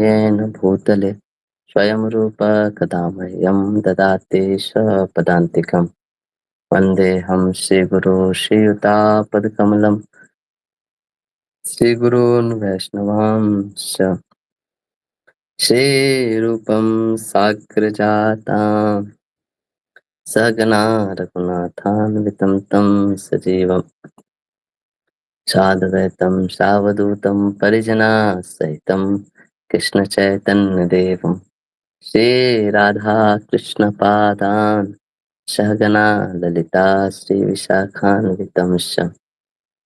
येन भूतले स्वयं रूप कदा मह्यं ददाति स्वपदान्तिकम्। वन्देऽहं श्रीगुरो श्रीयुतापदकमलं श्रीगुरून् वैष्णवांश्च श्रीरूपं साग्रजातां सहगना रघुनाथान्वितं तं सजीवं साद्वैतं सावधूतं परिजनासहितं कृष्णचैतन्यदेवं श्रीराधाकृष्णपादान् सहगना ललिता श्रीविशाखान्वितंश्च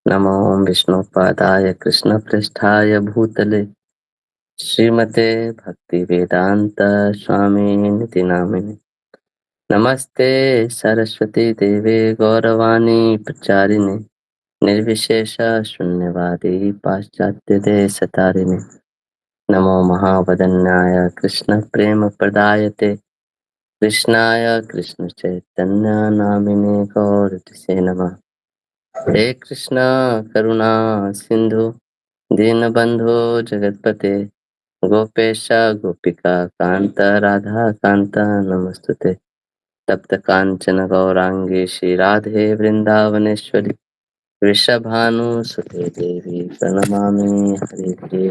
नमो विष्णुपादाय कृष्णपृष्ठाय भूतले श्रीमते भक्तिवेदांत स्वामिनिति नामिने। नमस्ते सरस्वती देवे गौरवाणी प्रचारिणे निर्विशेष शून्यवादी पाश्चात्य देशतारिणे। नमो महावदन्याय कृष्ण प्रेम प्रदायते कृष्णाय कृष्ण चैतन्य नामिने गौरतिसे नमः। हे कृष्ण करुणा सिंधु दीनबंधु जगतपते गोपेश गोपिका कांत राधा कांत नमस्तुते। तप्त कांचन गौरांगी श्री राधे वृंदावनेश्वरी वृषभानुसुते देवी प्रणमामि हरे हरे।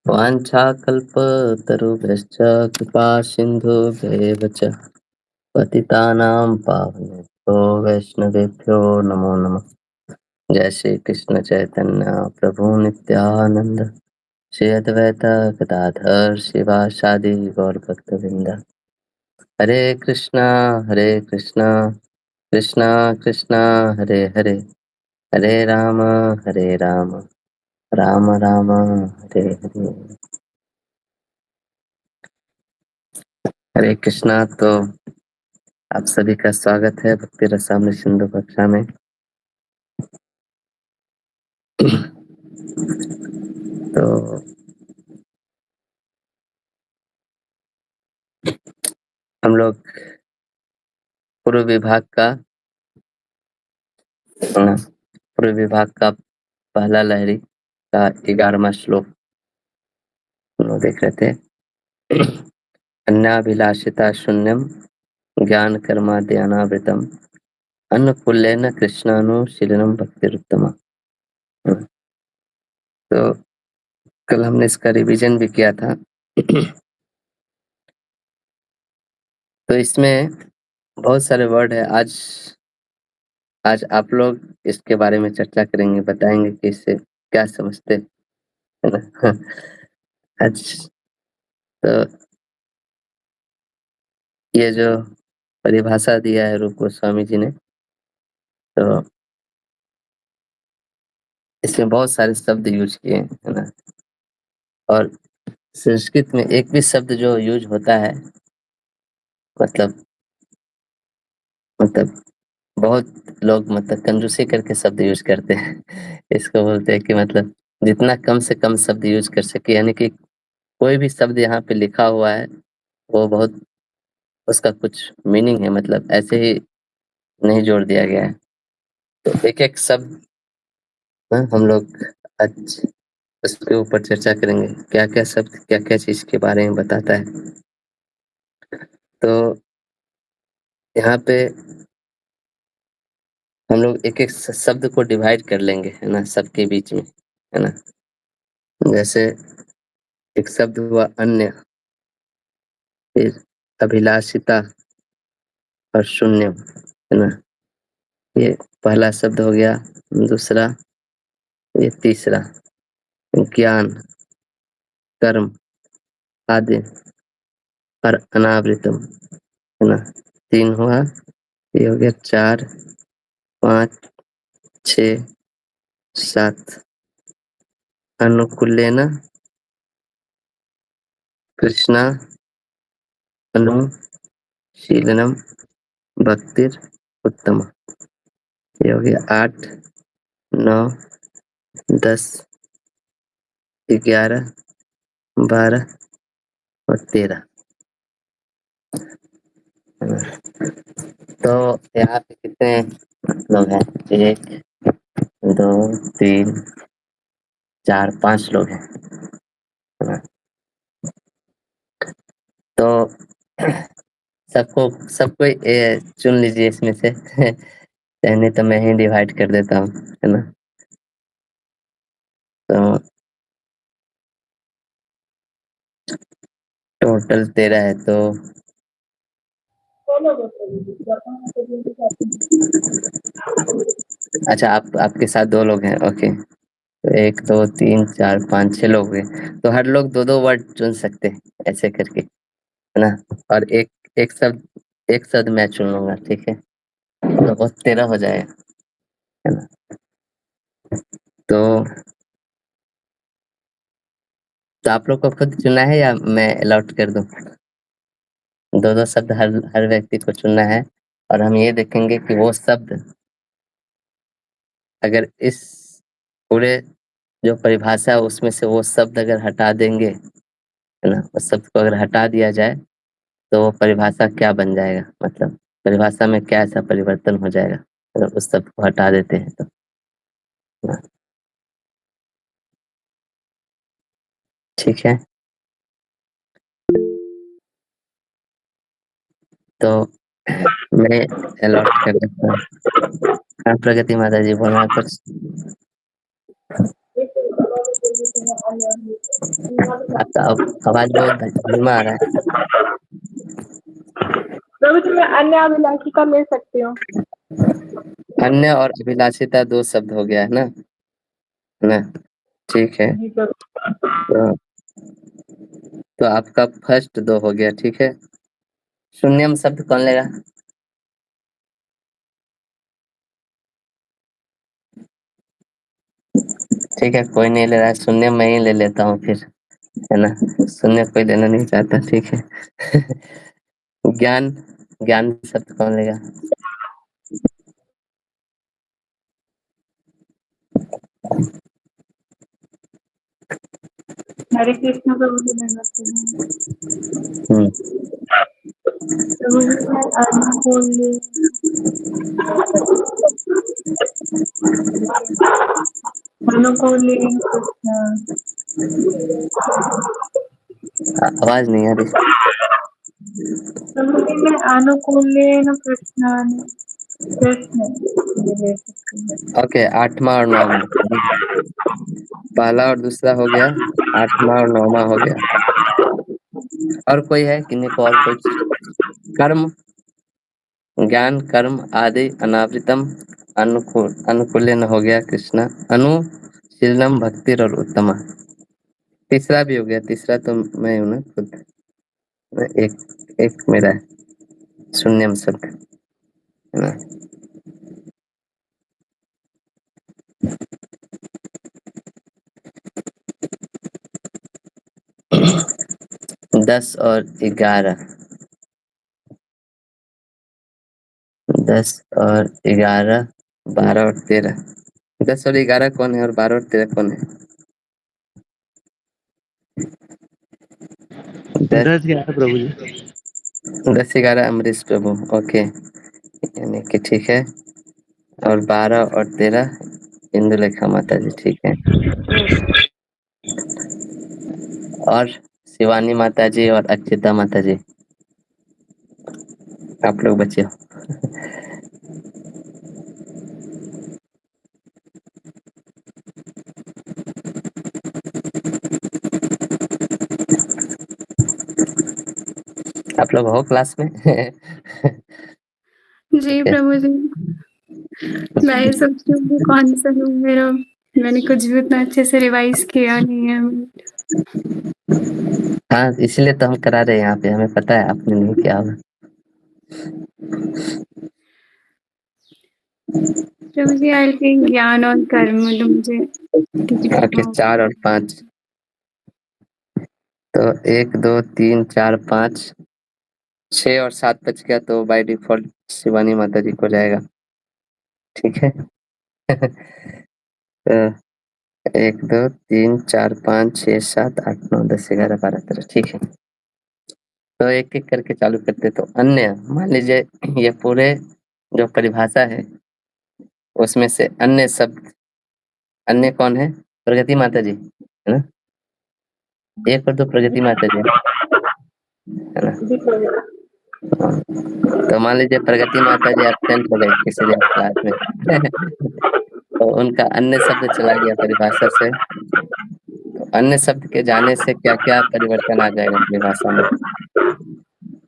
वाञ्छाकल्पतरुभ्यश्च कृपा सिन्धुभ्येव च पतितानां पावनेभ्यो वैष्णवेभ्यो नमो नमः। जय श्री कृष्ण चैतन्य प्रभु नित्यानंद श्री अद्वैत गदाधर शिवासादि गौर भक्तवृंद। हरे कृष्णा कृष्णा कृष्णा हरे हरे हरे राम राम राम हरे हरे। हरे कृष्णा। तो आप सभी का स्वागत है भक्ति रसामृत सिंधु कक्षा में। तो हम लोग पूर्व विभाग का पहला लहरी का 11वां श्लोक हम लोग देख रहे थे। अन्नाभिलाषिता शून्यम ज्ञान कर्माद्यानावृतम अन्नकुल्येन कृष्णानुशीलनम भक्तिरुत्तमा। तो कल हमने इसका रिवीजन भी किया था। तो इसमें बहुत सारे वर्ड है। आज आप लोग इसके बारे में चर्चा करेंगे, बताएंगे कि इससे क्या समझते है ना। आज तो ये जो परिभाषा दिया है रूप गोस्वामी जी ने, तो इसमें बहुत सारे शब्द यूज किए हैं, है ना। और संस्कृत में एक भी शब्द जो यूज होता है मतलब बहुत लोग कंजूसी करके शब्द यूज करते हैं। इसको बोलते हैं कि मतलब जितना कम से कम शब्द यूज कर सके, यानी कि कोई भी शब्द यहाँ पे लिखा हुआ है वो बहुत उसका कुछ मीनिंग है, मतलब ऐसे ही नहीं जोड़ दिया गया है। तो एक एक शब्द हम लोग आज उसके ऊपर चर्चा करेंगे, क्या क्या शब्द क्या क्या चीज के बारे में बताता है। तो यहाँ पे हम लोग एक एक शब्द को डिवाइड कर लेंगे, है ना, सबके बीच में, है ना। जैसे एक शब्द हुआ अन्य, फिर अभिलाषिता और शून्यम, है ना। ये पहला शब्द हो गया। दूसरा, ये तीसरा, ज्ञान कर्म आदि और अनावृतम, है ना। 3 हुआ, ये हो गया 4 5 6 7। अनुकूलेन कृष्णा अनुशीलनम भक्तिर उत्तम। ये हो गया 8 9 10 11 12 और 13। तो यहाँ पे कितने लोग हैं? 1 2 3 4 5 लोग हैं। तो सबको सबको चुन लीजिए इसमें से नहीं तो मैं ही डिवाइड कर देता हूँ, है ना? तो टोटल 13 है तो अच्छा, आपके साथ 2 लोग हैं, ओके। तो 1, 2, 3, 4, 5, 6 लोग हैं। तो हर लोग 2-2 वर्ड चुन सकते हैं, ऐसे करके, है ना? और एक शब्द मैं चुन लूँगा, ठीक है? तो बस 13 हो जाएगा, है ना? तो आप लोग को खुद चुनना है या मैं अलॉट कर दूँ? 2-2 शब्द हर हर व्यक्ति को चुनना है और हम ये देखेंगे कि वो शब्द अगर इस पूरे जो परिभाषा है उसमें से वो शब्द अगर हटा देंगे, है ना? उस शब्द को अगर हटा दिया जाए तो वो परिभाषा क्या बन जाएगा? मतलब परिभाषा में क्या ऐसा परिवर्तन हो जाएगा अगर उस शब्द को हटा देते हैं तो? ना, ठीक है? तो मैं अलॉट कर देता हूँ। हाँ, प्रगति माता जी बोल रहे हैं कुछ? आपका आवाज़ बहुत धीमा आ रहा है। प्रभु जी, मैं अन्य अभिलाषिता ले सकती हूँ। अन्य और अभिलाषिता 2 शब्द हो गया है ना? है ना? ठीक है। जी प्रभु। तो आपका फर्स्ट 2 हो गया, ठीक है? शून्यम शब्द कौन लेगा? ठीक है, कोई नहीं ले रहा है, शून्य मैं ही ले लेता हूँ फिर, है ना? शून्य कोई लेना नहीं चाहता, ठीक है? ज्ञान ज्ञान शब्द कौन लेगा? हरे कृष्ण प्रभु जी, मैं करती हूँ। हुँ। प्रभु जी, मैं अनुकूल ले अनुकूल ले कृष्ण। आवाज़ नहीं आ रही। प्रभु जी, मैं अनुकूल ले कृष्ण कृष्ण ले सकती हूँ। ओके, 8वाँ और 9वाँ, है ना? पहला और दूसरा हो गया, 8वाँ और 9वाँ हो गया। और कोई है? किन्हीं को और कुछ? कर्म, ज्ञान, कर्म, आदि, अनावृतम, अनुकूल्यन हो गया कृष्णा, अनुशीलनम, भक्तिर और उत्तमा। तीसरा भी हो गया, तीसरा तो मैं हूँ ना खुद। एक एक मेरा है, शून्यम शब्द, है ना? 10 और 11, 10 और 11, 12 और 13। 10 और 11 कौन है और 12 और 13 कौन है? 10 10-11 प्रभु जी। 10 11 अमरीश प्रभु, ओके, यानी कि ठीक है। और 12 और 13 इंदुलेखा माता जी, ठीक है। और शिवानी माता जी और अक्षिता माता जी, आप लोग बचे हो। आप लोग हो क्लास में? जी प्रभु जी, मैं ये सोचती हूँ कि कौन सा लूँ। मैंने कुछ भी उतना अच्छे से रिवाइज किया नहीं है। हाँ, इसलिए तो हम करा रहे हैं यहाँ पे, हमें पता है आपने नहीं किया होगा। प्रभु जी, आई थिंक ज्ञान और कर्म तो मुझे ओके, 4 और 5, तो 1, 2, 3, 4, 5, 6 और 7 बच गया, तो बाय डिफॉल्ट शिवानी माता जी को जाएगा, ठीक है? तो 1, 2, 3, 4, 5, 6, 7, 8, 9, 10, 11, 12, 13, ठीक है। तो एक-एक करके चालू करते, तो अन्य, मान लीजिए ये पूरे जो परिभाषा है, उसमें से अन्य शब्द, अन्य कौन है? प्रगति माता जी, है ना? 1 और 2 प्रगति माता जी, है ना। जी प्रभु। हाँ, तो मान लीजिए प्रगति माता जी एब्सेंट हो गई किसी दिन क्लास में तो उनका अन्य शब्द चला गया परिभाषा से, तो अन्य शब्द के जाने से क्या क्या परिवर्तन आ जाएगा परिभाषा में।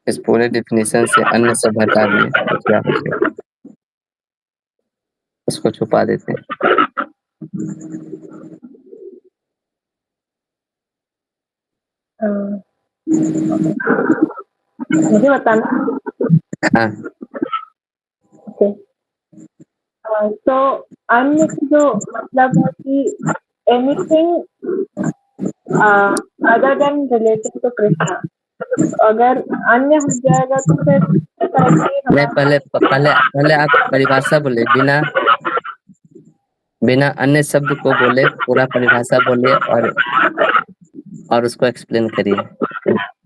इस पूरे डिफिनीशन से अन्य शब्द हटा दिए तो क्या हो जाएगा, उसको छुपा देते हैं। मुझे बताना। हाँ ओके। तो अन्य की जो मतलब है कि anything other than related to Krishna, अगर अन्य हो जाएगा तो फिर ऐसा है कि नहीं, हमारा पहले आप परिभाषा बोले, बिना बिना अन्य शब्द को बोले पूरा परिभाषा बोलिए और उसको एक्सप्लेन करिए,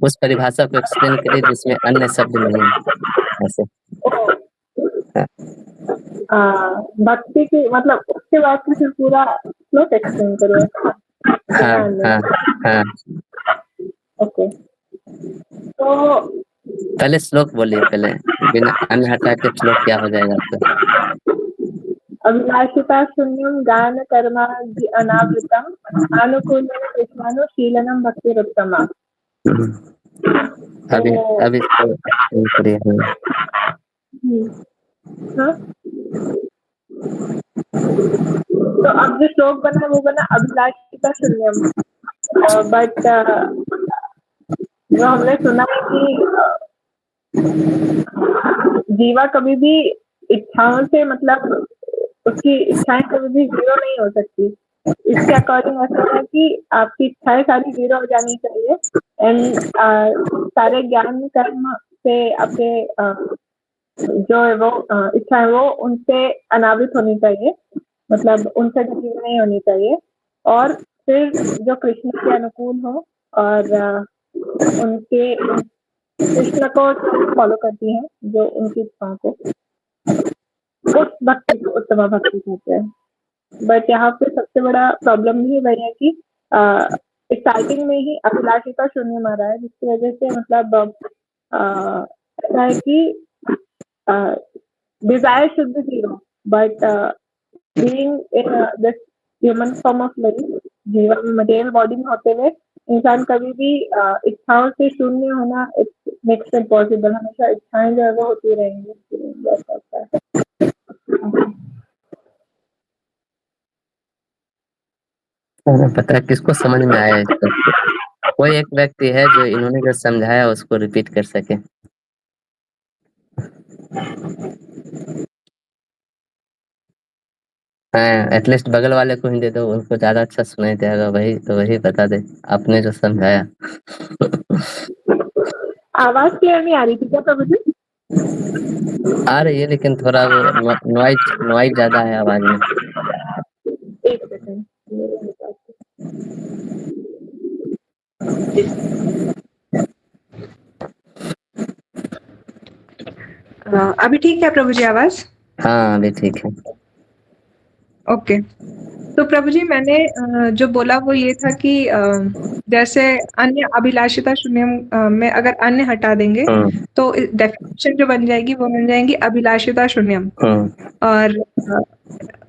उस परिभाषा को एक्सप्लेन करिए जिसमें अन्य शब्द नहीं है ऐसे। भक्ति की मतलब उसके बाद तो फिर पूरा श्लोक एक्सप्लेन करो। हाँ हाँ हाँ, ओके। तो पहले श्लोक बोलिए, पहले बिना अन्य हटा के श्लोक क्या हो जाएगा आपका। अभिलाषिता शून्यम गान कर्मा अनावृतम अनुकूलन कृष्णानुशीलनम भक्तिरुत्तमा। अभी अभी इसको एक्सप्लेन करिए। हाँ, तो अब जो श्लोक बना वो बना अभिलाषिता शून्यम, बट जो हमने सुना है कि जीवा कभी भी इच्छाओं से मतलब उसकी इच्छाएं कभी भी जीरो नहीं हो सकती। इसके अकॉर्डिंग ऐसा है कि आपकी इच्छाएं सारी जीरो हो जानी चाहिए एंड सारे ज्ञान कर्म से आपके जो है वो इच्छाएं वो उनसे अनावृत होनी चाहिए, मतलब उनसे ढकी नहीं होनी चाहिए, और फिर जो कृष्ण के अनुकूल हो और उनके कृष्ण को फॉलो करती हैं जो उनकी इच्छाओं को, उस भक्ति को उत्तम भक्ति कहते हैं। बट यहाँ पे सबसे बड़ा प्रॉब्लम ही वही है कि स्टार्टिंग में ही अभिलाषिता शून्य मारा है, जिसकी वजह से मतलब ऐसा है कि desire should be zero, but being in this human form of life, जीवन मटेरियल बॉडी में होते हुए इंसान कभी भी इच्छाओं से शून्य होना इट्स नेक्स्ट इम्पॉसिबल। हमेशा इच्छाएं जो है वो होती रहेंगी, ऐसा होता है। पता है किसको समझ में आया इसका? कोई एक व्यक्ति है जो इन्होंने जो समझाया उसको रिपीट कर सके। हाँ, एटलीस्ट बगल वाले को ही दे दो, उनको ज्यादा अच्छा सुनाई देगा, वही तो वही बता दे आपने जो समझाया। आवाज क्लियर नहीं आ रही थी क्या प्रभु जी? आ रही है लेकिन थोड़ा वो नॉइज ज्यादा है आवाज में। एक सेकंड, अभी ठीक है प्रभु जी आवाज? हाँ अभी ठीक है। ओके। तो प्रभु जी मैंने जो बोला वो ये था कि जैसे अन्य अभिलाषिता शून्यम में अगर अन्य हटा देंगे तो डेफिनेशन जो बन जाएगी वो बन जाएगी अभिलाषिता शून्यम। और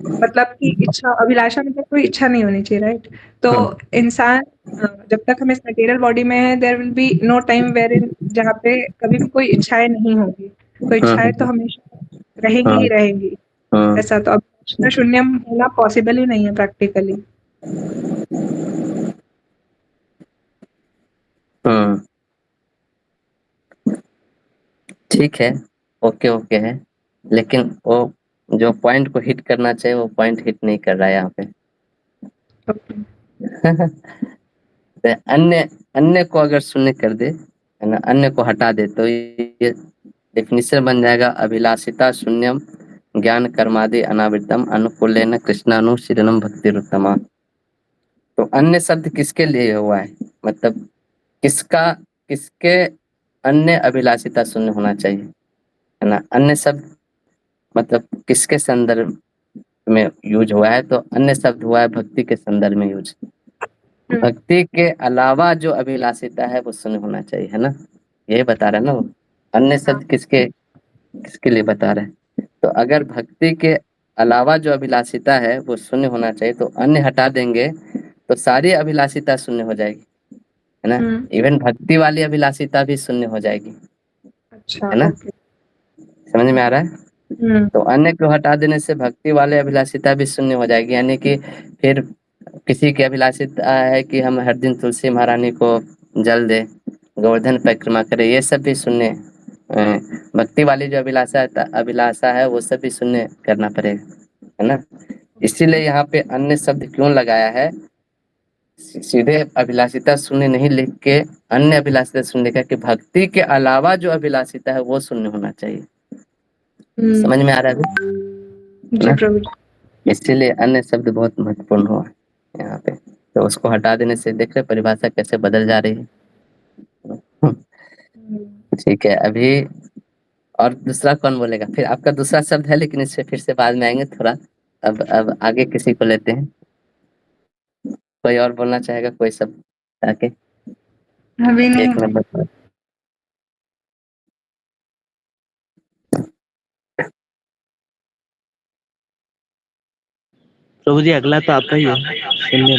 मतलब कि इच्छा अभिलाषा मतलब कोई इच्छा नहीं होनी चाहिए, राइट? तो इंसान जब तक हम इस मटेरियल बॉडी में है there will be no time wherein जहाँ पे कभी भी कोई इच्छाएं नहीं होगी। तो इच्छाएं तो हमेशा रहेंगी ही रहेंगी। ऐसा तो अभिलाषिता शून्यम होना पॉसिबल ही नहीं है प्रैक्टिकली। ठीक है, ओके ओके है, लेकिन वो जो पॉइंट को हिट करना चाहिए वो पॉइंट हिट नहीं कर रहा है यहाँ पे। तो अन्य अन्य को अगर शून्य कर दे, है ना, अन्य को हटा दे तो ये डेफिनेशन बन जाएगा अभिलाषिता शून्यम ज्ञान कर्मादि अनावृतम अनुकूलेन कृष्णानुशीलनम भक्तिरुत्तमा। तो अन्य शब्द किसके लिए हुआ है, मतलब किसके अन्य अभिलाषिता शून्य होना चाहिए, है ना। अन्य शब्द मतलब किसके संदर्भ में यूज हुआ है, तो अन्य शब्द हुआ है भक्ति के संदर्भ में यूज। भक्ति के अलावा जो अभिलाषिता है वो शून्य होना चाहिए, है ना। यही बता रहा है ना वो। अन्य शब्द किसके किसके लिए बता रहा है। तो अगर भक्ति के अलावा जो अभिलाषिता है वो शून्य होना चाहिए, तो अन्य हटा देंगे तो सारी अभिलाषिता शून्य हो जाएगी, है ना। इवन भक्ति वाली अभिलाषिता भी शून्य हो जाएगी, अच्छा, है ना। ओके। समझ में आ रहा है। तो अन्य को हटा देने से भक्ति वाले अभिलाषिता भी शून्य हो जाएगी, यानी कि फिर किसी की अभिलाषिता है कि हम हर दिन तुलसी महारानी को जल दे, गोवर्धन परिक्रमा करे, ये सब भी शून्य। भक्ति वाली जो अभिलाषा है वो सब भी शून्य करना पड़ेगा, है ना। इसीलिए यहाँ पे अन्य शब्द क्यों लगाया है, सीधे अभिलाषिता शून्य नहीं लिख के अन्य अभिलाषिता शून्य लिखा कि भक्ति के अलावा जो अभिलाषिता है वो शून्य होना चाहिए। समझ में आ रहा है अभी, जी है ना। प्रभु जी। इसीलिए अन्य शब्द बहुत महत्वपूर्ण हुआ यहाँ पे। तो उसको हटा देने से देख रहे परिभाषा कैसे बदल जा रही है। ठीक है, अभी और दूसरा कौन बोलेगा, फिर आपका दूसरा शब्द है लेकिन इससे फिर से बाद में आएंगे थोड़ा। अब आगे किसी को लेते हैं, कोई और बोलना चाहेगा कोई शब्द आके। अभी नहीं। एक नंबर पर प्रभु जी अगला तो आपका ही है, शून्य।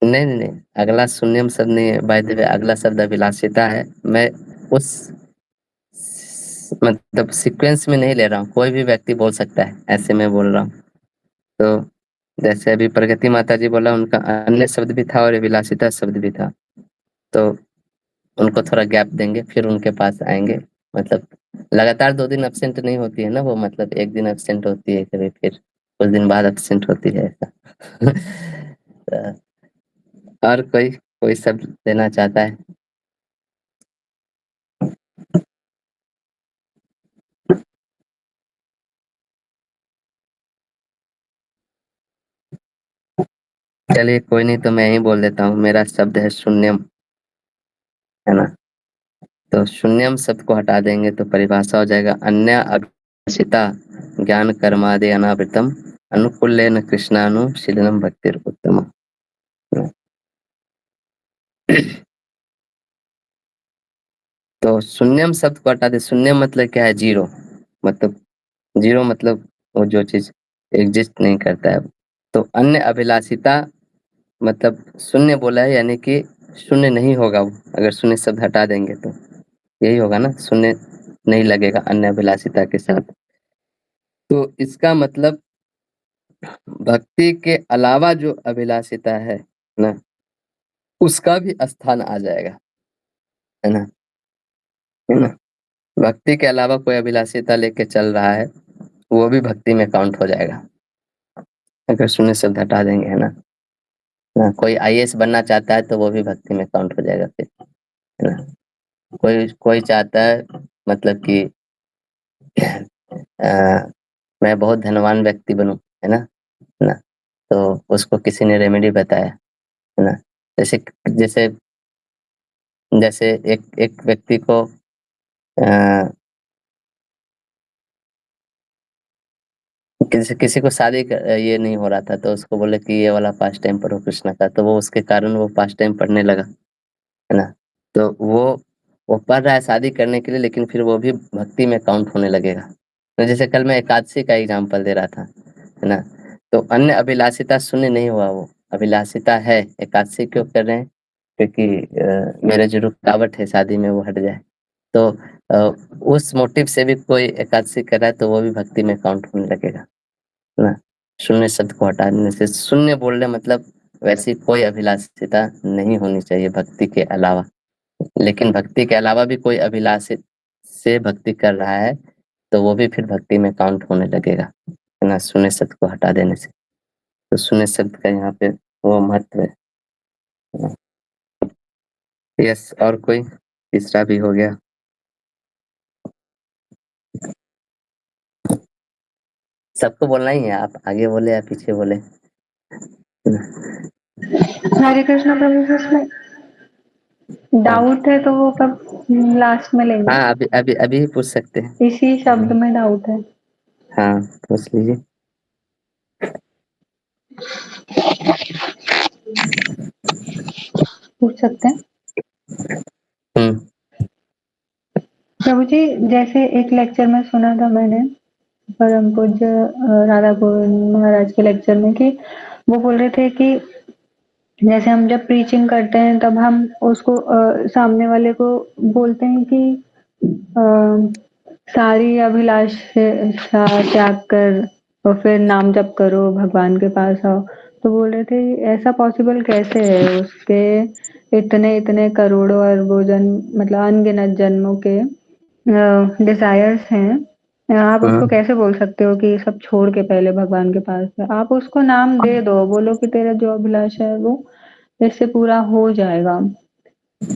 नहीं नहीं नहीं, अगला शून्यम शब्द नहीं है, बाय द वे अगला शब्द अभिलाषिता है। मैं उस मतलब सीक्वेंस में नहीं ले रहा हूँ, कोई भी व्यक्ति बोल सकता है, ऐसे मैं बोल रहा हूँ। तो जैसे अभी प्रगति माता जी बोला, उनका अन्य शब्द भी था और अभिलाषिता शब्द भी था, तो उनको थोड़ा गैप देंगे फिर उनके पास आएंगे। मतलब लगातार 2 दिन एब्सेंट नहीं होती है ना वो, मतलब एक दिन एब्सेंट होती है कभी, फिर कुछ दिन बाद एब्सेंट होती है ऐसा। और कोई कोई शब्द देना चाहता है। चलिए कोई नहीं, तो मैं ही बोल देता हूँ। मेरा शब्द है शून्यम, है ना। तो शून्यम शब्द को हटा देंगे तो परिभाषा हो जाएगा अन्य अभिलाषिता ज्ञान कर्मादि अनावृतम अनुकूल्येन कृष्णानुशीलनम भक्तिर उत्तम। तो शून्यम शब्द को हटा दे। शून्यम मतलब क्या है, जीरो। मतलब जीरो मतलब वो जो चीज एग्जिस्ट नहीं करता है। तो अन्य अभिलाषिता मतलब शून्य बोला है, यानी कि शून्य नहीं होगा वो, अगर शून्य शब्द हटा देंगे तो यही होगा ना, शून्य नहीं लगेगा अन्य अभिलाषिता के साथ। तो इसका मतलब भक्ति के अलावा जो अभिलाषिता है ना, उसका भी स्थान आ जाएगा, है ना, है ना। भक्ति के अलावा कोई अभिलाषिता लेके चल रहा है, वो भी भक्ति में काउंट हो जाएगा अगर शून्य शब्द हटा देंगे, है ना। ना कोई आईएएस बनना चाहता है तो वो भी भक्ति में काउंट हो जाएगा फिर, है ना। कोई कोई चाहता है मतलब कि मैं बहुत धनवान व्यक्ति बनूं, है ना, है ना। तो उसको किसी ने रेमेडी बताया, है ना। जैसे जैसे जैसे एक एक व्यक्ति को किसी को ये नहीं हो रहा था, तो उसको बोले कि ये वाला पास टाइम पढ़ो कृष्णा का, तो वो उसके कारण वो पास टाइम पढ़ने लगा, है ना। तो वो पढ़ रहा है शादी करने के लिए, लेकिन फिर वो भी भक्ति में काउंट होने लगेगा। तो जैसे कल मैं एकादशी का एग्जाम्पल दे रहा था, है ना। तो अन्य अभिलाषिता शून्य नहीं हुआ, वो अभिलाषिता है। एकादशी क्यों कर रहे हैं, क्योंकि मेरे जो रुकावट है शादी में वो हट जाए। तो उस मोटिव से भी कोई एकादशी कर रहा है तो वो भी भक्ति में काउंट होने लगेगा, है ना। शून्य शब्द को हटा देने से, शून्य बोलने मतलब वैसी कोई अभिलाषिता नहीं होनी चाहिए भक्ति के अलावा। लेकिन भक्ति के अलावा भी कोई अभिलाषित से भक्ति कर रहा है तो वो भी फिर भक्ति में काउंट होने लगेगा, है ना, शून्य शब्द को हटा देने से। तो शून्य शब्द का यहाँ पे वो महत्व है। यस, और कोई तीसरा भी हो गया। सबको बोलना ही है, आप आगे बोले या पीछे बोले। हरे कृष्णा प्रभु जी, उसमें डाउट है तो वो कब लास्ट में लेंगे। हाँ, अभी अभी अभी ही पूछ सकते हैं। इसी शब्द में डाउट है। हाँ, पूछ लीजिए। पूछ सकते हैं। प्रभु जी, जैसे एक लेक्चर में सुना था मैंने परम पूज्य राधा गोविंद महाराज के लेक्चर में कि वो बोल रहे थे कि जैसे हम जब प्रीचिंग करते हैं तब हम उसको सामने वाले को बोलते हैं कि सारी अभिलाषा त्याग कर और फिर नाम जप करो, भगवान के पास आओ। तो बोल रहे थे ऐसा पॉसिबल कैसे है? उसके इतने करोड़ों अरबों जन्म मतलब अनगिनत जन्मों के डिजायर्स हैं। आप उसको कैसे बोल सकते हो कि सब छोड़ के पहले भगवान के पास है? आप उसको नाम दे दो, बोलो कि तेरा जो अभिलाषा है वो इससे पूरा हो जाएगा।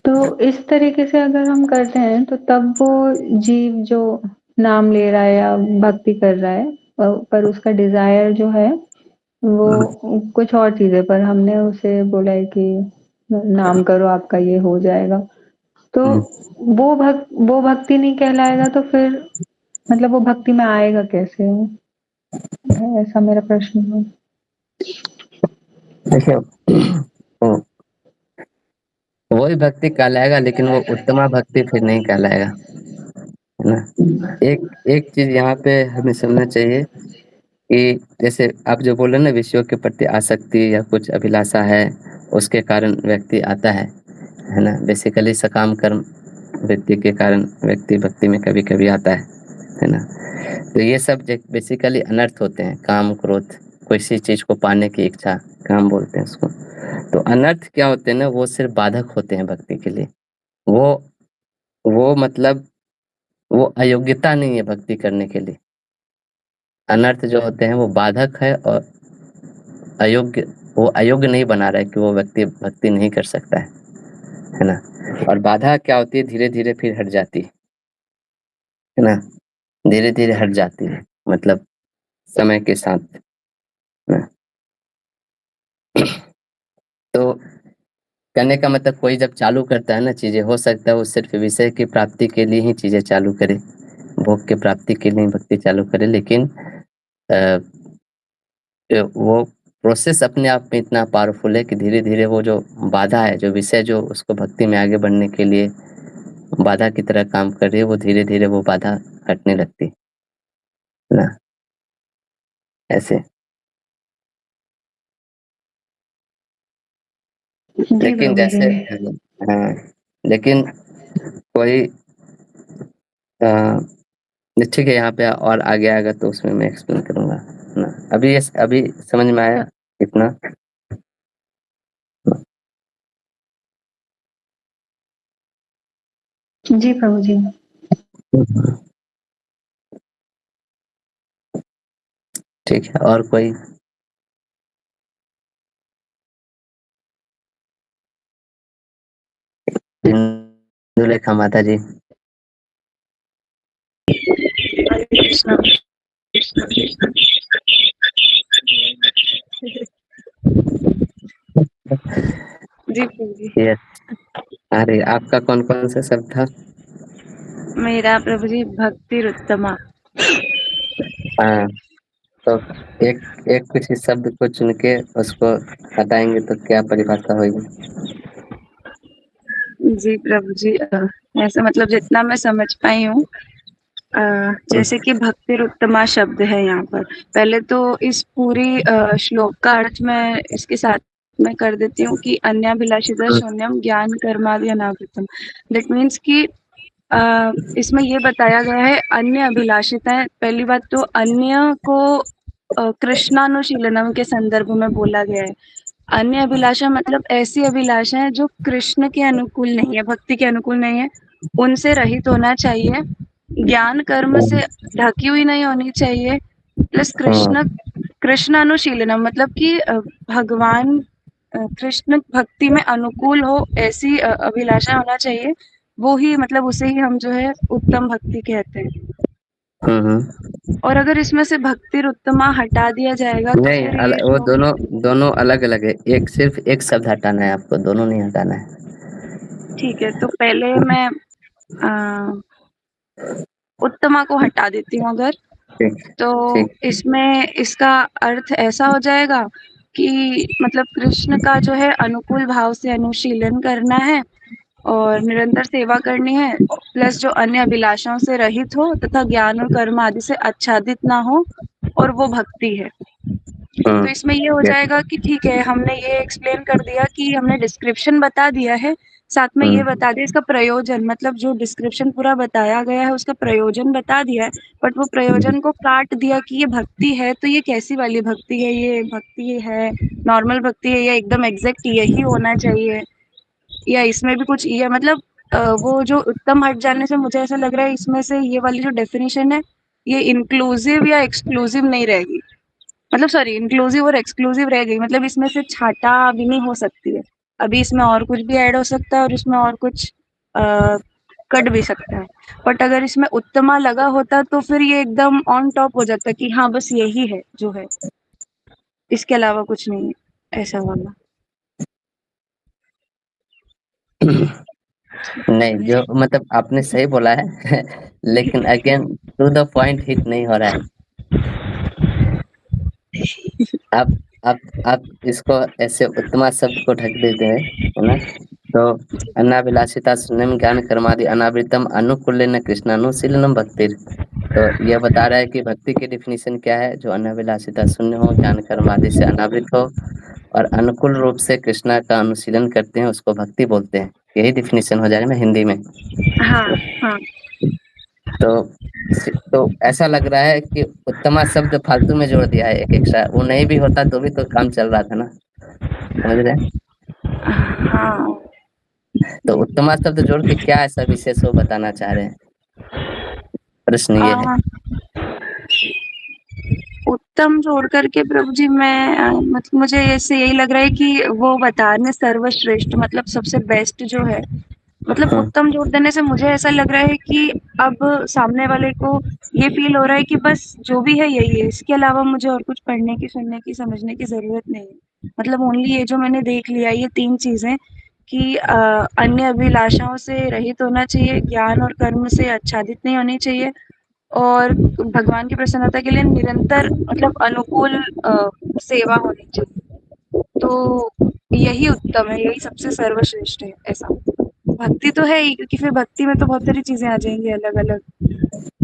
तो इस तरीके से अगर हम करते हैं तो तब वो जीव जो नाम ले रहा है या भक्ति कर रहा है पर उसका डिजायर जो है वो कुछ और चीज है, पर हमने उसे बोला है कि नाम करो आपका ये हो जाएगा। तो वो भक्ति नहीं कहलाएगा तो फिर मतलब वो भक्ति में आएगा कैसे? ऐसा मेरा प्रश्न है। देखिए वही भक्ति कहलाएगा, लेकिन वो उत्तमा भक्ति फिर नहीं कहलाएगा, है ना। एक एक चीज यहाँ पे हमें समझना चाहिए कि जैसे आप जो बोल रहे हैं ना, विषयों के प्रति आसक्ति या कुछ अभिलाषा है, उसके कारण व्यक्ति आता है ना। बेसिकली सकाम कर्म वृत्ति के कारण व्यक्ति भक्ति में कभी कभी आता है ना। तो ये सब बेसिकली अनर्थ होते हैं, काम क्रोध, किसी चीज को पाने की इच्छा, काम बोलते हैं उसको। तो अनर्थ क्या होते हैं ना, वो सिर्फ बाधक होते हैं भक्ति के लिए। वो मतलब वो अयोग्यता नहीं है भक्ति करने के लिए। अनर्थ जो होते हैं वो बाधक है और अयोग्य, वो अयोग्य नहीं बना रहा है कि वो व्यक्ति भक्ति नहीं कर सकता है ना। और बाधा क्या होती है, धीरे धीरे फिर हट जाती है ना, धीरे धीरे हट जाती है, मतलब समय के साथ ना। तो करने का मतलब कोई जब चालू करता है ना चीजें, हो सकता है वो सिर्फ विषय की प्राप्ति के लिए ही चीजें चालू करे, भोग की प्राप्ति के लिए भक्ति चालू करे, लेकिन वो प्रोसेस अपने आप में इतना पावरफुल है कि धीरे धीरे वो जो बाधा है, जो विषय जो उसको भक्ति में आगे बढ़ने के लिए बाधा की तरह काम कर रही है, वो धीरे धीरे वो बाधा हटने लगती है ना, ऐसे। लेकिन जैसे हाँ, लेकिन कोई ठीक है, यहाँ पे और आगे आएगा तो उसमें मैं एक्सप्लेन करूंगा ना। अभी समझ में आया इतना? जी प्रभु जी। ठीक है, और कोई? इंदुलेखा माता जी। हरे कृष्णा। जी प्रभु जी। यस। अरे आपका कौन कौन सा शब्द था? मेरा प्रभु जी भक्ति उत्तमा। हाँ, तो एक एक कुछ शब्द को चुन के उसको हटाएंगे तो क्या परिभाषा होगी? जी प्रभु जी, ऐसे मतलब जितना मैं समझ पाई हूँ, जैसे कि भक्ति उत्तमा शब्द है यहाँ पर। पहले तो इस पूरी श्लोक का अर्थ मैं इसके साथ में कर देती हूँ कि अन्याभिलाषिता शून्यम ज्ञान कर्मादि अनावृतम। दैट मीन्स कि इसमें ये बताया गया है अन्य अभिलाषिताएं। पहली बात तो अन्य को कृष्णानुशीलनम के संदर्भ में बोला गया है। अन्य अभिलाषा मतलब ऐसी अभिलाषाएं जो कृष्ण के अनुकूल नहीं है, भक्ति के अनुकूल नहीं है, उनसे रहित होना चाहिए, ज्ञान कर्म से ढकी हुई नहीं होनी चाहिए, प्लस कृष्णानुशीलनम मतलब कि भगवान कृष्ण भक्ति में अनुकूल हो, ऐसी अभिलाषा होना चाहिए। वो ही मतलब उसे ही हम जो है उत्तम भक्ति कहते हैं। और अगर इसमें से भक्ति उत्तमा हटा दिया जाएगा तो नहीं, फिर ये वो श्लोक दोनों अलग अलग है। एक सिर्फ एक शब्द हटाना है आपको, दोनों नहीं हटाना है। ठीक है। तो पहले मैं उत्तमा को हटा देती हूँ अगर, तो ठीक। इसमें इसका अर्थ ऐसा हो जाएगा कि मतलब कृष्ण का जो है अनुकूल भाव से अनुशीलन करना है, और निरंतर सेवा करनी है, प्लस जो अन्य अभिलाषाओं से रहित हो तथा ज्ञान और कर्म आदि से आच्छादित ना हो, और वो भक्ति है। तो इसमें ये हो yes, जाएगा कि ठीक है, हमने ये एक्सप्लेन कर दिया कि हमने डिस्क्रिप्शन बता दिया है, साथ में ये बता दिया इसका प्रयोजन, मतलब जो डिस्क्रिप्शन पूरा बताया गया है उसका प्रयोजन बता दिया है, बट वो प्रयोजन को काट दिया कि ये भक्ति है तो ये कैसी वाली भक्ति है, ये भक्ति है नॉर्मल भक्ति है या एकदम एग्जैक्ट यही होना चाहिए, या इसमें भी कुछ ये मतलब वो जो उत्तम हट जाने से मुझे ऐसा लग रहा है इसमें से ये वाली जो डेफिनेशन है ये इंक्लूसिव या एक्सक्लूसिव नहीं रहेगी, मतलब सॉरी इंक्लूसिव और एक्सक्लूसिव रह गई, मतलब इसमें से छाटा भी नहीं हो सकती है, अभी इसमें और कुछ भी ऐड हो सकता है और इसमें और कुछ कट भी सकता है, बट अगर इसमें उत्तमा लगा होता तो फिर ये एकदम ऑन टॉप हो जाता कि हाँ बस यही है जो है, इसके अलावा कुछ नहीं है ऐसा वाला। नहीं, जो मतलब आपने सही बोला है लेकिन again to the point hit नहीं हो रहा है। आप आप इसको ऐसे उत्तमा शब्द को ढक देते हैं, है ना? तो अनाभिलाषिता शून्यम ज्ञान कर्मादि अनावृतम अनुकूलेन कृष्णानुशीलनम भक्तिर। तो यह बता रहा है कि भक्ति की डिफिनीशन क्या है, जो अनाभिलाषिता शून्य हो, ज्ञान कर्म आदि से अनावृत हो और अनुकूल रूप से कृष्णा का अनुशीलन करते हैं, उसको भक्ति बोलते हैं। यही डिफिनीशन हो जाएगा ना हिंदी में। हाँ हाँ तो तो ऐसा लग रहा है कि उत्तमा शब्द फालतू में जोड़ दिया है एक एक्स्ट्रा, वो नहीं भी होता तो भी तो काम चल रहा था ना, समझ रहे हैं? हाँ। तो उत्तमा शब्द जोड़ के क्या ऐसा विशेष वो बताना चाह रहे हैं, प्रश्न ये है। आ, उत्तम जोड़ करके प्रभु जी मैं मतलब मुझे ऐसे यही लग रहा है कि वो बता रहे हैं सर्वश्रेष्ठ मतलब सबसे बेस्ट जो है, मतलब हम्म, उत्तम जोड़ देने से मुझे ऐसा लग रहा है कि अब सामने वाले को ये फील हो रहा है कि बस जो भी है यही है, इसके अलावा मुझे और कुछ पढ़ने की सुनने की समझने की जरूरत नहीं है, मतलब ओनली ये जो मैंने देख लिया ये 3 चीजें कि अन्य अभिलाषाओं से रहित होना चाहिए, ज्ञान और कर्म से आच्छादित नहीं होनी चाहिए, और भगवान की प्रसन्नता के लिए निरंतर मतलब अनुकूल सेवा होनी चाहिए, तो यही उत्तम है, यही सबसे सर्वश्रेष्ठ है ऐसा। भक्ति तो है ही क्योंकि फिर भक्ति में तो बहुत सारी चीजें आ जाएंगी अलग अलग,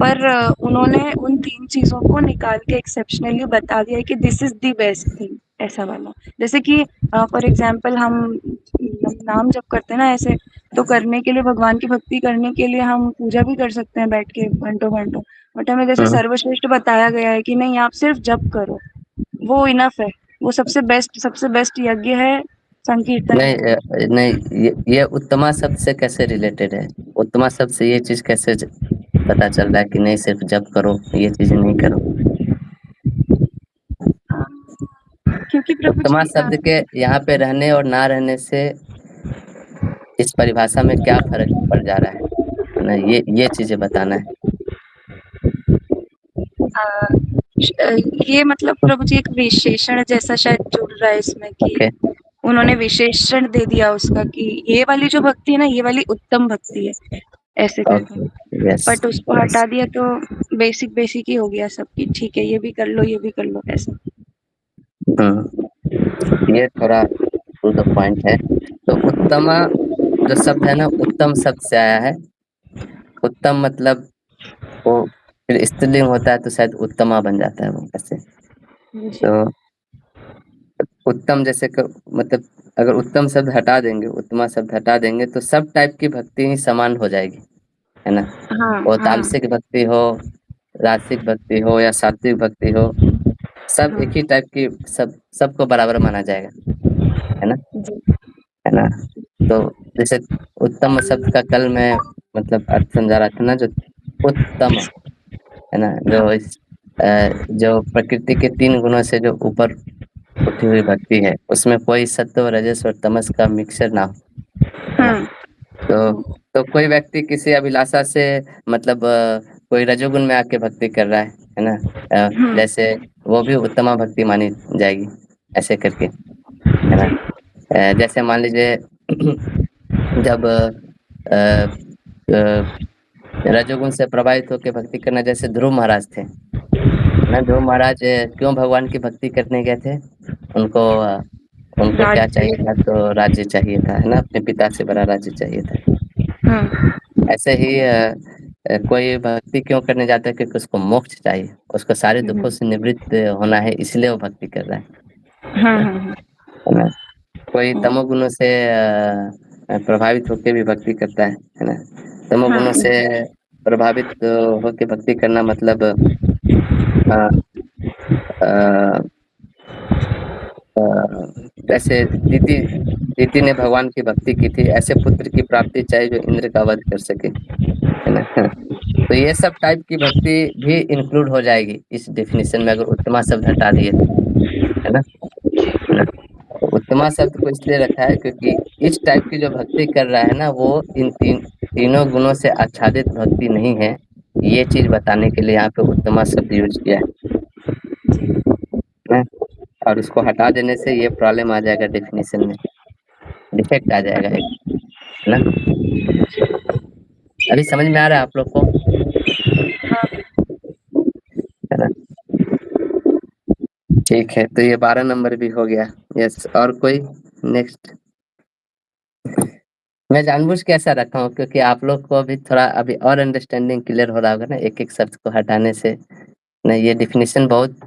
पर उन्होंने उन 3 चीजों को निकाल के एक्सेप्शनली बता दिया है कि this is the best thing ऐसा वाला। जैसे कि फॉर एग्जांपल हम नाम जप करते हैं ना ऐसे, तो करने के लिए भगवान की भक्ति करने के लिए हम पूजा भी कर सकते हैं बैठ के घंटों घंटों, बट हमें जैसे हम्म। सर्वश्रेष्ठ बताया गया है कि नहीं आप सिर्फ जप करो, वो इनफ है, वो सबसे बेस्ट यज्ञ है संकीर्तन नहीं करना। नहीं, ये उत्तमा शब्द से कैसे रिलेटेड है? उत्तमा शब्द से ये चीज कैसे पता चल रहा है कि नहीं सिर्फ जप करो, ये चीज नहीं करो? क्योंकि प्रभु उत्तमा जी शब्द के यहाँ पे रहने और ना रहने से इस परिभाषा में क्या फर्क पड़ जा रहा है ना, ये चीजें बताना है। अ, ये मतलब प्रभु जी एक विशेषण जैसा शायद जुड़ रहा है इसमें कि ओके उन्होंने विशेषण दे दिया उसका कि ये वाली जो भक्ति है ना ये वाली उत्तम भक्ति है ऐसे ओके, करके, यस बट उसको यस। हटा दिया तो बेसिक बेसिक ही हो गया सब कि ठीक है ये भी कर लो ये भी कर लो ऐसा। ये थोड़ा टू द पॉइंट है। तो उत्तमा जो शब्द है ना, उत्तम शब्द से आया है। उत्तम मतलब वो फिर स्त्रीलिंग होता है तो शायद उत्तमा बन जाता है वो ऐसे। जी तो उत्तम जैसे मतलब अगर उत्तम शब्द हटा देंगे, उत्तमा शब्द हटा देंगे तो सब टाइप की भक्ति ही समान हो जाएगी, है ना? हाँ वो हाँ तामसिक भक्ति हो, रासिक भक्ति हो या सात्विक भक्ति हो, सब हाँ एक ही टाइप की, सबको बराबर माना जाएगा, है ना? जी है ना? तो जैसे उत्तम शब्द का कल मैं मतलब अर्थ समझा रहा था ना, जो उत्तम, है ना, हाँ जो प्रकृति के 3 गुणों से जो ऊपर उठी हुई भक्ति है, उसमें कोई सत्व रजस और तमस का मिक्सचर ना हो, है ना? हाँ तो कोई व्यक्ति किसी अभिलाषा से मतलब कोई रजोगुण में आके भक्ति कर रहा है ना? हाँ जैसे वो भी उत्तमा भक्ति मानी जाएगी ऐसे करके, है ना? जी जैसे मान लीजिए जब अ, अ, रजोगुण से प्रभावित होकर भक्ति करना, जैसे ध्रुव महाराज थे ना। ध्रुव महाराज क्यों भगवान की भक्ति करने गए थे? उनको उनको क्या राज्य। चाहिए था? तो राज्य चाहिए था, है ना? अपने पिता से बड़ा राज्य चाहिए था। हाँ। ऐसे ही कोई भक्ति क्यों करने जाता है? क्योंकि उसको मोक्ष चाहिए, उसको सारे दुखों से निवृत्त होना है, इसलिए वो भक्ति कर रहा हाँ, हाँ, हाँ। है ना? कोई तमोगुणों से प्रभावित होकर भी भक्ति करता है ना? तमोगुणों हाँ, से प्रभावित होकर भक्ति करना मतलब अ अ अ, जैसे दीति दीति ने भगवान की भक्ति की थी, ऐसे पुत्र की प्राप्ति चाहिए जो इंद्र का वध कर सके, है ना? तो ये सब टाइप की भक्ति भी इंक्लूड हो जाएगी इस डेफिनेशन में, अगर उत्तमा शब्द हटा दिए तो, है ना? है ना? तो उत्तमा शब्द को इसलिए रखा है क्योंकि इस टाइप की जो भक्ति कर रहा है ना, वो इन तीनों गुणों से आच्छादित भक्ति नहीं है। ये चीज बताने के लिए यहाँ पे उत्तमा शब्द यूज किया है ना? और उसको हटा देने से ये प्रॉब्लम आ जाएगा डेफिनेशन में, डिफेक्ट आ जाएगा एक, है ना? अभी समझ में आ रहा है आप लोग को, है ना? ठीक है, तो ये 12 नंबर भी हो गया। यस, और कोई नेक्स्ट? मैं जानबूझ के ऐसा रखा हूँ क्योंकि आप लोग को अभी थोड़ा अभी और अंडरस्टैंडिंग क्लियर हो रहा होगा ना, एक एक शब्द को हटाने से ना। ये डिफिनेशन बहुत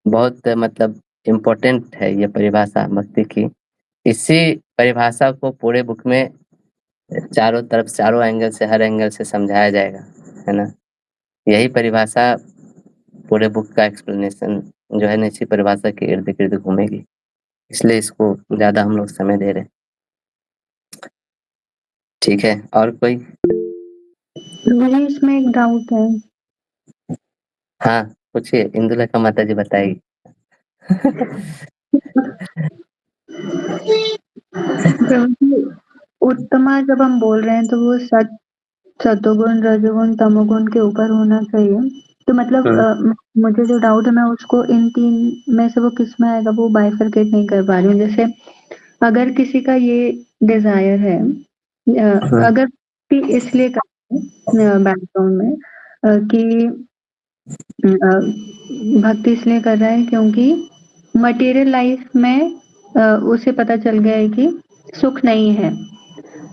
बहुत मतलब इम्पोर्टेंट है, ये परिभाषा भक्ति की। इसी परिभाषा को पूरे बुक में चारों तरफ, चारों एंगल से, हर एंगल से समझाया जाएगा, है ना? यही परिभाषा पूरे बुक का एक्सप्लेनेशन जो है ना, इसी परिभाषा के इर्द गिर्द घूमेगी, इसलिए इसको ज्यादा हम लोग समय दे रहे हैं। ठीक है, और कोई? मुझे इसमें एक डाउट है। हाँ, पूछिए, इंदुलेखा माता जी बताएगी। क्योंकि उत्तमा जब हम बोल रहे हैं तो वो सतोगुण, रजोगुण, तमोगुण के ऊपर होना चाहिए। तो मतलब मुझे जो डाउट है, मैं उसको इन तीन में से वो किस में आएगा वो बाइफरकेट नहीं कर पा रही हूँ। जैसे अगर किसी का ये डिजायर है, अगर कि इसलिए बैकग्राउंड में कि भक्ति इसलिए कर रहा है क्योंकि मटेरियल लाइफ में उसे पता चल गया है कि सुख नहीं है।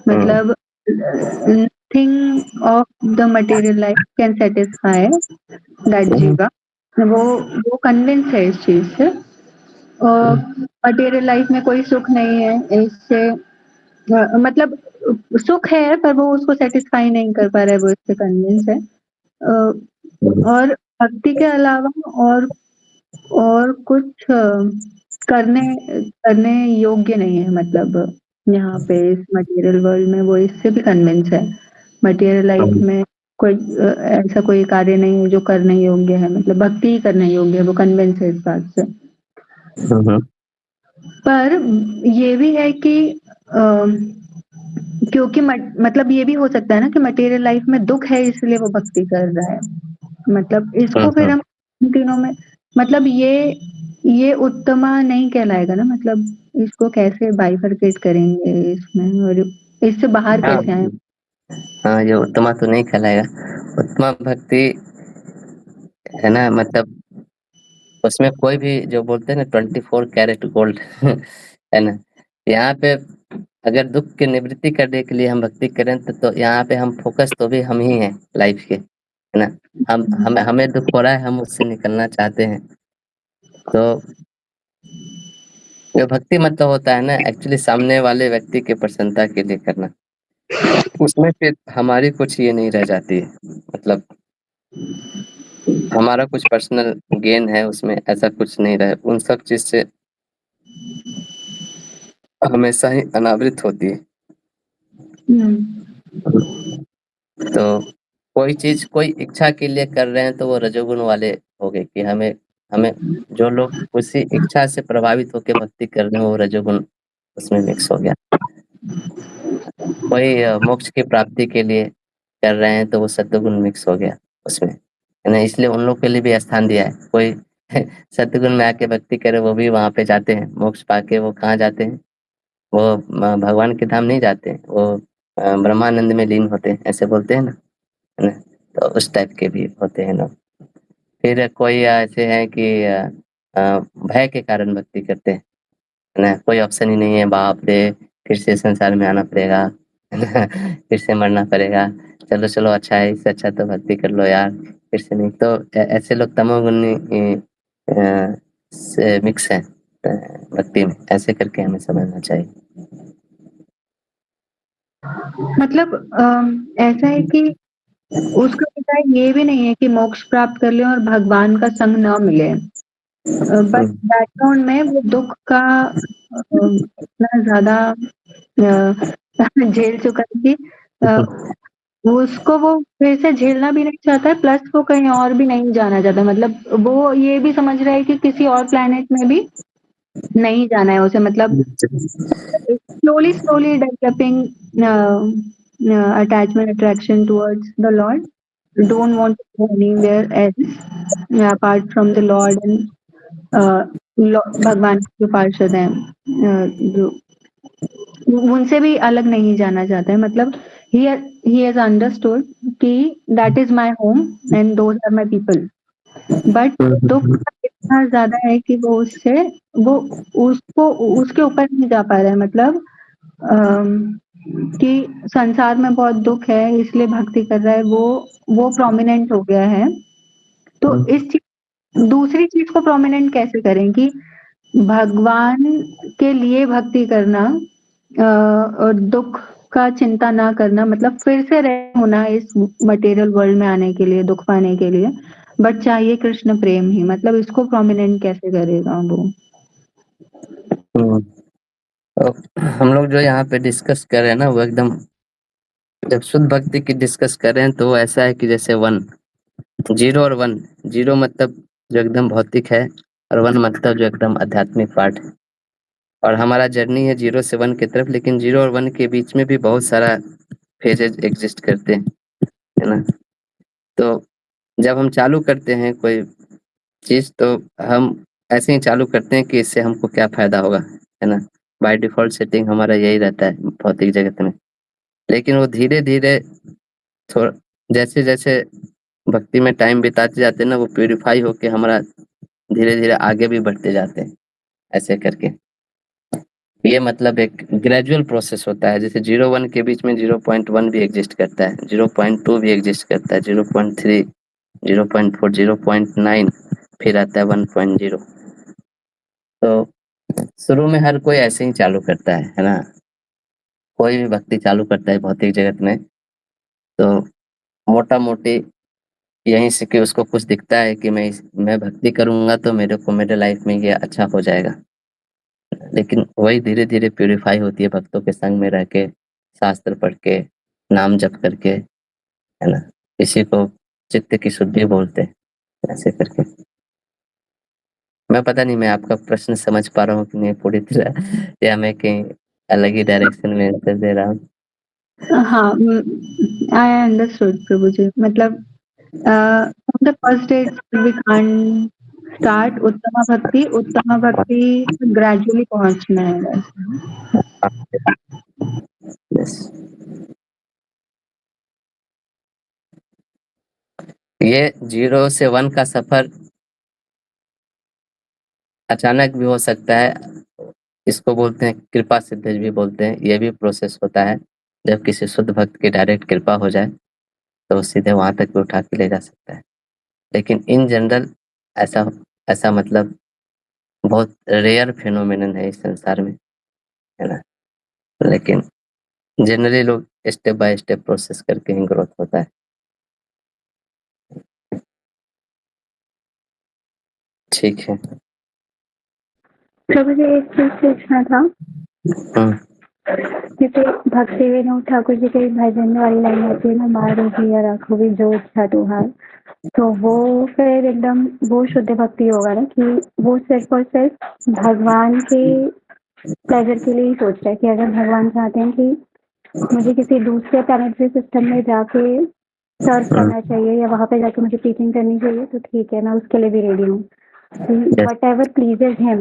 मतलब nothing of the material life can satisfy that जीवा। वो कन्विंस है इस चीज से, और मटेरियल लाइफ में कोई सुख नहीं है इससे, मतलब सुख है पर वो उसको सेटिस्फाई नहीं कर पा रहा है, वो इससे कन्विंस है। और भक्ति के अलावा और कुछ करने करने योग्य नहीं है। मतलब यहाँ पे इस मटेरियल वर्ल्ड में वो इससे भी कन्विंस है। मटेरियल लाइफ में कोई ऐसा कोई कार्य नहीं है जो करने योग्य है, मतलब भक्ति ही करने योग्य है, वो कन्विंस है इस बात से। पर ये भी है कि क्योंकि मतलब ये भी हो सकता है ना कि मटेरियल लाइफ में दुख है इसलिए वो भक्ति कर रहा है। मतलब इसको फिर हम इन तीनों में, मतलब ये उत्तमा नहीं कहलाएगा ना। मतलब इसको कैसे बाइफरकेट करेंगे इसमें, और इससे बाहर हाँ कैसे आए? हाँ, ये उत्तमा तो नहीं कहलाएगा। उत्तमा भक्ति है ना, मतलब उसमें कोई भी जो बोलते हैं ना 24 कैरेट गोल्ड है ना, यहाँ पे अगर दुख की निवृत्ति करने के लिए हम भक्ति करें तो यहाँ पे हम फोकस तो भी हम ही हैं लाइफ के, है ना? हमें दुख हो रहा है, हम उससे निकलना चाहते हैं। तो जो भक्ति मतलब होता है ना, एक्चुअली सामने वाले व्यक्ति की प्रसन्नता के लिए करना। उसमें फिर हमारी कुछ ये नहीं रह जाती है, मतलब हमारा कुछ पर्सनल गेन है उसमें, ऐसा कुछ नहीं रहे। उन सब चीज से हमेशा ही अनावृत होती है। तो कोई चीज कोई इच्छा के लिए कर रहे हैं तो वो रजोगुण वाले हो गए कि हमें हमें जो लोग उसी इच्छा से प्रभावित होकर भक्ति कर रहे हैं वो रजोगुण उसमें मिक्स हो गया। कोई मोक्ष की प्राप्ति के लिए कर रहे हैं तो वो सत्वगुण मिक्स हो गया उसमें, है ना? इसलिए उन लोग के लिए भी स्थान दिया है। कोई सत्वगुण में आके भक्ति करे वो भी वहां पे जाते हैं, मोक्ष पाके वो कहाँ जाते हैं? वो भगवान के धाम नहीं जाते हैं, वो ब्रह्मानंद में लीन होते हैं, ऐसे बोलते हैं ना, है ना? तो उस टाइप के भी होते हैं लोग। फिर कोई ऐसे हैं कि भय के कारण भक्ति करते हैं, ना, कोई ऑप्शन ही नहीं है, बाप रे! फिर से संसार में आना पड़ेगा, है ना? फिर से मरना पड़ेगा। चलो अच्छा है, इससे अच्छा तो भक्ति कर लो यार, फिर से नहीं तो ऐसे लोग तमोगुनी से मिक्स है भक्ति में, ऐसे करके हमें समझना चाहिए। मतलब ऐसा है कि उसका पिता ये भी नहीं है कि मोक्ष प्राप्त कर ले और भगवान का संग न मिले, बट बैकग्राउंड में वो दुख का इतना ज्यादा झेल चुका है कि उसको वो फिर से झेलना भी नहीं चाहता है, प्लस वो कहीं और भी नहीं जाना चाहता। मतलब वो ये भी समझ रहा है कि किसी और प्लेनेट में भी नहीं जाना है उसे। मतलब slowly developing attachment attraction towards the Lord, don't want to go anywhere else apart from the Lord and भगवान के जो पार्षद हैं जो उनसे भी अलग नहीं जाना चाहता है। मतलब he has understood कि that is my home and those are my people, but दुख इतना ज्यादा है कि वो उससे वो उसको उसके ऊपर नहीं जा पा रहा है। मतलब कि संसार में बहुत दुख है इसलिए भक्ति कर रहा है, वो प्रोमिनेंट हो गया है। तो इस चीज दूसरी चीज को प्रोमिनेंट कैसे करें कि भगवान के लिए भक्ति करना और दुख का चिंता ना करना, मतलब फिर से होना इस मटेरियल वर्ल्ड में आने के लिए, दुख पाने के लिए, बट चाहिए कृष्ण प्रेम ही। मतलब इसको प्रोमिनेंट कैसे करेगा वो? तो हम लोग जो यहाँ पे डिस्कस कर रहे हैं ना, वो एकदम जब शुद्ध भक्ति की डिस्कस कर रहे हैं तो वो ऐसा है कि जैसे 0 और 1, 0 मतलब जो एकदम भौतिक है और 1 मतलब जो एकदम आध्यात्मिक पार्ट है। और हमारा जर्नी है 0 से 1 की तरफ, लेकिन 0 और 1 के बीच में भी बहुत सारा फेजेज एग्जिस्ट करते हैं, है ना? तो जब हम चालू करते हैं कोई चीज़ तो हम ऐसे ही चालू करते हैं कि इससे हमको क्या फ़ायदा होगा, है ना? बाय डिफ़ॉल्ट सेटिंग हमारा यही रहता है भौतिक जगत में। लेकिन वो धीरे-धीरे थोड़ा जैसे-जैसे भक्ति में टाइम बिताते जाते हैं ना, वो प्यूरिफ़ाई होके हमारा धीरे-धीरे आगे भी बढ़ते जाते हैं, ऐसे करके। ये मतलब एक ग्रेजुअल प्रोसेस होता है, जैसे 0-1 के बीच में 0.1 भी एग्ज़िस्ट करता है, 0.2 भी एग्ज़िस्ट करता है, 0.3, 0.4, 0.9 फिर आता है 1.0। तो शुरू में हर कोई ऐसे ही चालू करता है ना? कोई भी भक्ति चालू करता है भौतिक जगत में, तो मोटा-मोटी यहीं से कि उसको कुछ दिखता है कि मैं भक्ति करूँगा तो मेरे को मेरे लाइफ़ में ये अच्छा हो जाएगा। लेकिन वही धीरे-धीरे प्यूरिफ़ाई होती है भक्तों के संग में रह के, शास्त्र पढ़ के, नाम जप करके, है ना? इसी को चित्त की शुद्धि बोलते हैं, ऐसे करके। मैं पता नहीं मैं आपका प्रश्न समझ पा रहा हूँ कि नहीं पूरी तरह या मैं कहीं अलग ही डायरेक्शन में आंसर दे रहा हूँ। हाँ, आई अंडरस्टूड प्रभु जी। मतलब from the first days we can't start उत्तमा भक्ति ग्रेजुअली पहुंचना है बस। यस। ये 0 से 1 का सफ़र अचानक भी हो सकता है, इसको बोलते हैं कृपा सिद्धि भी बोलते हैं, ये भी प्रोसेस होता है। जब किसी शुद्ध भक्त की डायरेक्ट कृपा हो जाए, तो वो सीधे वहाँ तक भी उठा के ले जा सकता है। लेकिन इन जनरल ऐसा ऐसा मतलब बहुत रेयर फिनोमिनन है इस संसार में, है ना? लेकिन जनरली लोग स्टेप बाय स्टेप प्रोसेस करके ही ग्रोथ होता है। ठीक है। प्रभु जी, एक चीज पूछना था। जैसे भक्ति विनोद ठाकुर जी के भजन वाली लाइन होती है ना, मारो जिया राखो भी जो इच्छा तुहार, तो वो फिर एकदम वो शुद्ध भक्ति होगा ना कि वो सिर्फ और सिर्फ भगवान के प्लेजर के लिए ही सोच रहा है कि अगर भगवान चाहते हैं कि मुझे किसी दूसरे प्लानिटरी सिस्टम में जाके सर्व करना चाहिए या वहां पे जाके मुझे टीचिंग करनी चाहिए, तो ठीक है, मैं उसके लिए भी रेडी हूँ। वट एवर प्लीजेज हिम,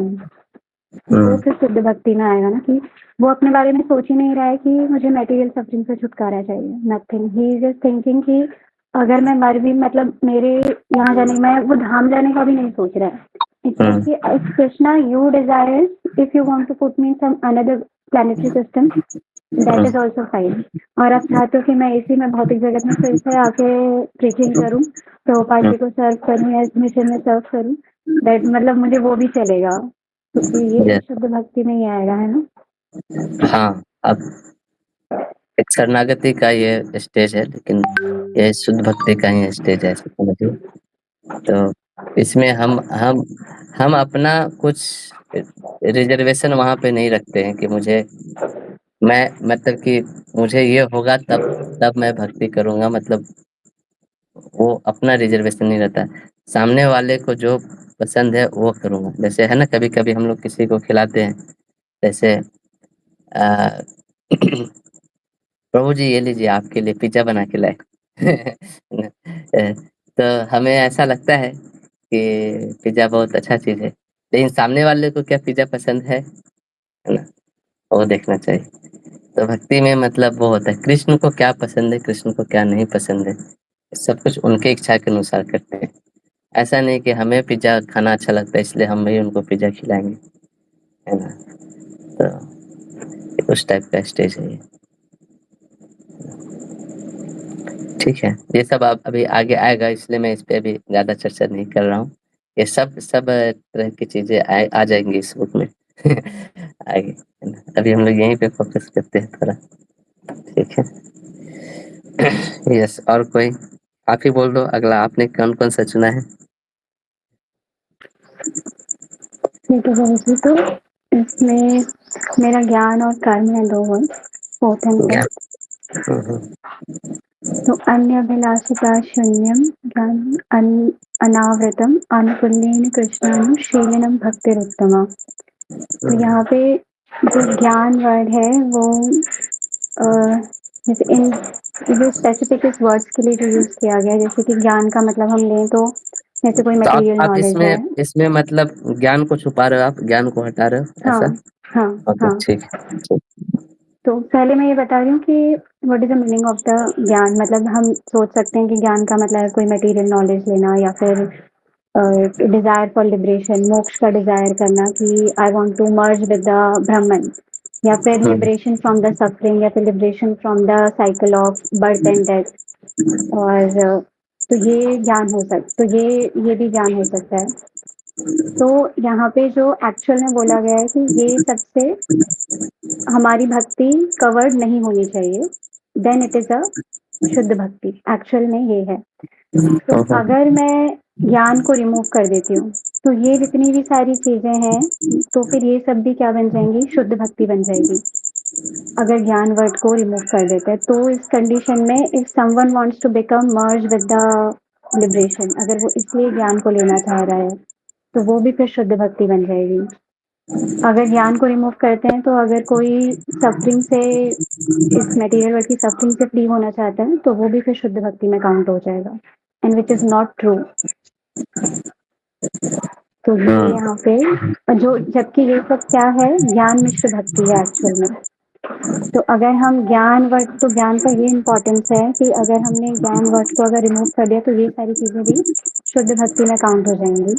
वो फिर शुद्ध भक्ति में आएगा ना कि वो अपने बारे में सोच ही नहीं रहा है कि मुझे मटेरियल सफरिंग से छुटकारा चाहिए। Nothing, he is just thinking कि अगर मैं मर भी, मतलब मेरे यहाँ जाने, मैं वो धाम जाने का भी नहीं सोच रहा है, It says कि if Krishna you desire, if you want to put me in some another planetary system, that is also fine. और आप चाहते हो कि मैं इसी में भौतिक जगत में फिर से आके प्रीचिंग करूं, प्रभुपाद जी को सर्व करूं या इस मिशन में सर्व करूं, दैट मतलब मुझे वो भी चलेगा, क्योंकि ये Yes. शुद्ध भक्ति में ही आएगा, है ना? हाँ, अब एक शरणागति का ये स्टेज है, लेकिन ये शुद्ध भक्ति का ही स्टेज है, ऐसा समझिए। तो इसमें हम अपना कुछ रिजर्वेशन वहाँ पे नहीं रखते हैं कि मैं मतलब कि मुझे ये होगा तब मैं भक्ति करूँगा, मतलब वो अपना रिजर्वेशन नहीं रहता है। सामने वाले को जो पसंद है वो करूँगा। जैसे है ना, कभी-कभी हम लोग किसी को खिलाते हैं, जैसे प्रभु जी ये लीजिए आपके लिए पिज़्ज़ा बना के लाए। तो हमें ऐसा लगता है कि पिज़्ज़ा बहुत अच्छा चीज़ है, लेकिन सामने वाले को क्या पिज़्ज़ा पसंद है ना? वो देखना चाहिए। तो भक्ति में मतलब वो होता है, कृष्ण को क्या पसंद है, कृष्ण को क्या नहीं पसंद है, सब कुछ उनके इच्छा के अनुसार करते हैं। ऐसा नहीं कि हमें पिज़्ज़ा खाना अच्छा लगता है इसलिए हम भी उनको पिज़्ज़ा खिलाएँगे, है ना? तो उस टाइप का स्टेज है ये। ठीक है, ये सब अब अभी आगे आएगा, इसलिए मैं इस पे अभी ज़्यादा चर्चा नहीं कर रहा हूँ। ये सब तरह की चीज़ें आ जाएँगी इस बुक में। आगे, है ना? अभी हम लोग यहीं पे फ़ोकस करते हैं थोड़ा, ठीक है? यस, और कोई? आप ही बोल दो अगला, आपने कौन-कौन सा चुना है? ठीक है प्रभु जी, तो इसमें मेरा ज्ञान और कर्म है 2 वर्ड, 4th एंड ज्ञान। 5th। तो अन्यभिलाषिता शून्यम ज्ञान अनावृतम अनुकुल्येन कृष्णानुशीलनम भक्तिरुत्तमा। तो यहाँ पे जो ज्ञान वर्ड है वो जैसे इन जो स्पेसिफिक इस वर्ड्स के लिए जो यूज किया गया है, जैसे कि ज्ञान का मतलब हम लें तो जैसे कोई तो मटेरियल आप नॉलेज है। इसमें मतलब ज्ञान को छुपा रहे हो आप, ज्ञान को हटा रहे हो, हाँ, ऐसा? हाँ, ओके, हाँ। ठीक है, ठीक। तो पहले मैं ये बता रही हूँ कि what is the meaning of the ज्ञान। मतलब हम सोच सकते हैं कि ज्ञान का मतलब है कोई मटेरियल नॉलेज लेना या फिर डिजायर फॉर लिबरेशन, मोक्ष का डिजायर करना कि I want to merge with the Brahman, या फिर लिबरेशन फ्रॉम द सफरिंग, या फिर liberation from the cycle of birth and death. और तो ये ज्ञान हो सकता, तो ये भी ज्ञान हो सकता है। तो यहाँ पे जो एक्चुअल में बोला गया है कि ये सबसे हमारी भक्ति कवर्ड नहीं होनी चाहिए, देन इट इज अ शुद्ध भक्ति। एक्चुअल में ये है। तो अगर मैं ज्ञान को रिमूव कर देती हूँ तो ये जितनी भी सारी चीजें हैं, तो फिर ये सब भी क्या बन जाएंगी, शुद्ध भक्ति बन जाएगी। अगर ज्ञान वर्ड को रिमूव कर देते हैं तो इस कंडीशन में if someone wants to become merge with the liberation, अगर वो इसलिए ज्ञान को लेना चाह रहा है तो वो भी फिर शुद्ध भक्ति बन जाएगी। अगर ज्ञान को रिमूव करते हैं तो अगर कोई सफरिंग से, इस मटेरियल वर्ल्ड की सफरिंग से फ्री होना चाहता है तो वो भी फिर शुद्ध भक्ति में काउंट हो जाएगा, and which is not true. तो ये यहाँ पे जो, जबकि ये सब क्या है, ज्ञान मिश्र भक्ति है एक्चुअल में। तो अगर हम ज्ञान वर्ड, तो ज्ञान का ये इम्पोर्टेंस है कि अगर हमने ज्ञान वर्ड को अगर रिमूव कर दिया तो ये सारी चीजें भी शुद्ध भक्ति में काउंट हो जाएंगी,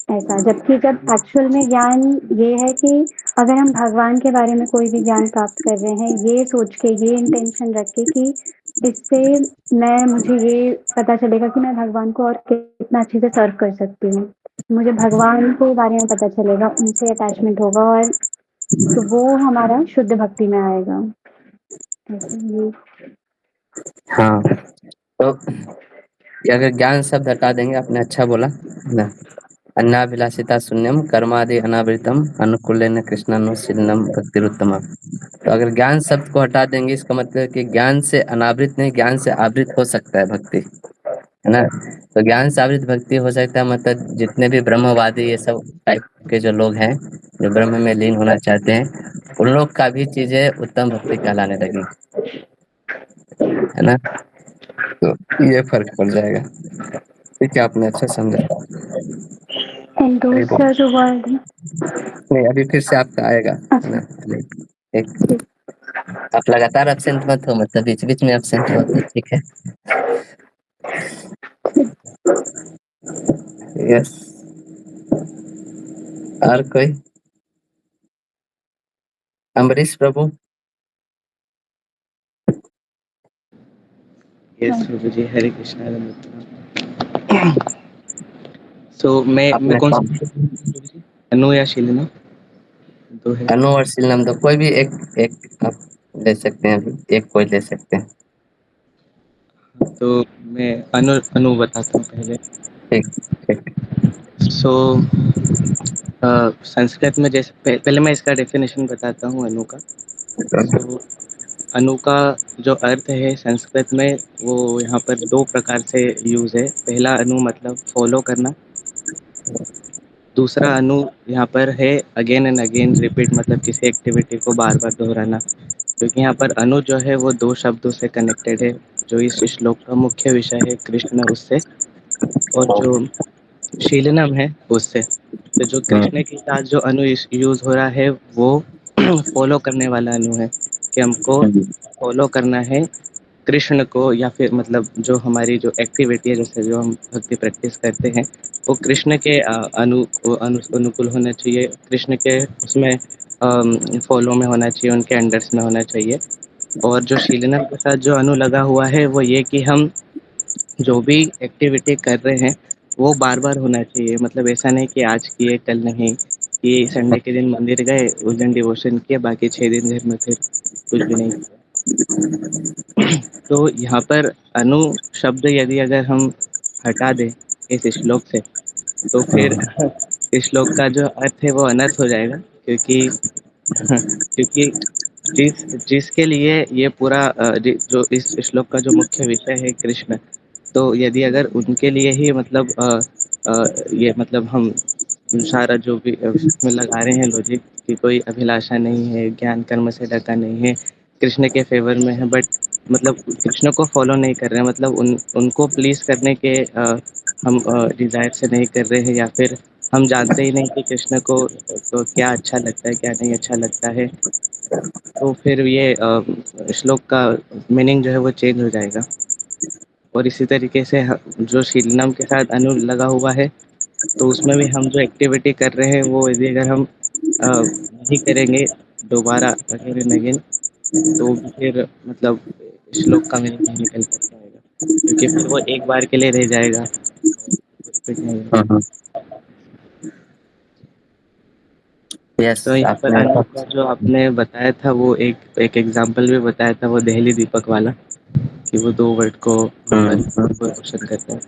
ऐसा। जबकि जब एक्चुअल में ज्ञान ये है कि अगर हम भगवान के बारे में कोई भी ज्ञान प्राप्त कर रहे हैं, ये सोच के, ये इंटेंशन रख के कि इससे मुझे ये पता चलेगा कि मैं भगवान को और कितना अच्छे से सर्व कर सकती हूँ, मुझे भगवान के बारे में पता चलेगा, उनसे अटैचमेंट होगा, और तो वो हमारा शुद्ध भक्ति में आएगा। हाँ, तो ये अगर ज्ञान शब्द हटा देंगे, आपने अच्छा बोला ना, अन्नाभिलाषिता शून्यम कर्मादि अनावृतम अनुकूलेन कृष्णानुशीलनम भक्तिरुत्तमा। तो अगर ज्ञान शब्द को हटा देंगे, इसका मतलब है कि ज्ञान से अनावृत नहीं, ज्ञान से आवृत हो सकता है भक्ति, है ना? तो ज्ञान से आवृत भक्ति हो सकता है, मतलब जितने भी ब्रह्मवादी ये सब टाइप के जो लोग हैं, जो ब्रह्म में लीन होना चाहते हैं, उन लोग का भी चीजें उत्तम भक्ति कहलाने लगी, है ना? तो ये फर्क पड़ जाएगा। ठीक है, आपने अच्छा समझा। एंड अभी दूसरा जो वर्ड है, नहीं, अभी फिर से आपका आएगा, है ना? अच्छा एक आप लगातार एब्सेंट मत हो, मतलब बीच बीच में एब्सेंट हो तो ठीक है। यस, और कोई? अम्बरीश प्रभु? यस प्रभु जी, हरे कृष्णा सो मैं आपने कौन सा कौन? अनु या शीलना दो है? अनु और शीलम दो, कोई भी एक एक आप ले सकते हैं, अभी एक कोई ले सकते हैं। तो मैं अनु अनु बताता हूँ पहले। ठीक ठीक। सो संस्कृत में जैसे पहले मैं इसका डेफिनेशन बताता हूँ अनु का। सो अनु का जो अर्थ है संस्कृत में, वो यहाँ पर दो प्रकार से यूज है। पहला अनु मतलब फॉलो करना, दूसरा अनु यहाँ पर है अगेन एंड अगेन रिपीट, मतलब किसी एक्टिविटी को बार बार दोहराना। क्योंकि यहाँ पर अनु जो है वो दो शब्दों से कनेक्टेड है, जो इस श्लोक का मुख्य विषय है कृष्ण उससे, और जो शीलनम है उससे। तो जो कृष्ण के साथ जो अनु यूज हो रहा है वो फॉलो करने वाला अनु है, कि हमको फॉलो करना है कृष्ण को, या फिर मतलब जो हमारी जो एक्टिविटी है, जैसे जो हम भक्ति प्रैक्टिस करते हैं, वो कृष्ण के अनुकूल होना चाहिए, कृष्ण के उसमें फॉलो में होना चाहिए, उनके अंडर्स में होना चाहिए। और जो शीलनम के साथ जो अनु लगा हुआ है वो ये कि हम जो भी एक्टिविटी कर रहे हैं वो बार बार होना चाहिए। मतलब ऐसा नहीं कि आज किए कल नहीं, कि संडे के दिन मंदिर गए उस दिन डिवोशन किया, बाकी 6 दिन घर में फिर कुछ भी नहीं किया। तो यहाँ पर अनु शब्द यदि अगर हम हटा दें इस श्लोक से, तो फिर इस श्लोक का जो अर्थ है वो अनर्थ हो जाएगा। क्योंकि जिसके लिए ये पूरा जो इस श्लोक का जो मुख्य विषय है कृष्ण, तो यदि अगर उनके लिए ही मतलब ये मतलब हम सारा जो भी इसमें लगा रहे हैं लॉजिक, कि कोई अभिलाषा नहीं है, ज्ञान कर्म से ढका नहीं है, कृष्ण के फेवर में है, बट मतलब कृष्ण को फॉलो नहीं कर रहे हैं, मतलब उनको प्लीज करने के हम डिजायर से नहीं कर रहे हैं, या फिर हम जानते ही नहीं कि कृष्ण को तो क्या अच्छा लगता है क्या नहीं अच्छा लगता है, तो फिर ये श्लोक का मीनिंग जो है वो चेंज हो जाएगा। और इसी तरीके से जो शीलनाम के साथ अनु लगा हुआ है, तो उसमें भी हम जो एक्टिविटी कर रहे हैं वो यदि अगर हम नहीं करेंगे दोबारा अगेन एंड अगेन, तो फिर मतलब श्लोक का मीनिंग नहीं निकल कर पाएगा, क्योंकि फिर वो एक बार के लिए रह जाएगा, रिपीट नहीं होगा। यस, तो यहाँ पर आपने अनु का जो आपने बताया था वो एक एग्जाम्पल भी बताया था, वो दहली दीपक वाला, कि वो दो वर्ड को वहाँ पर रोशन करता है।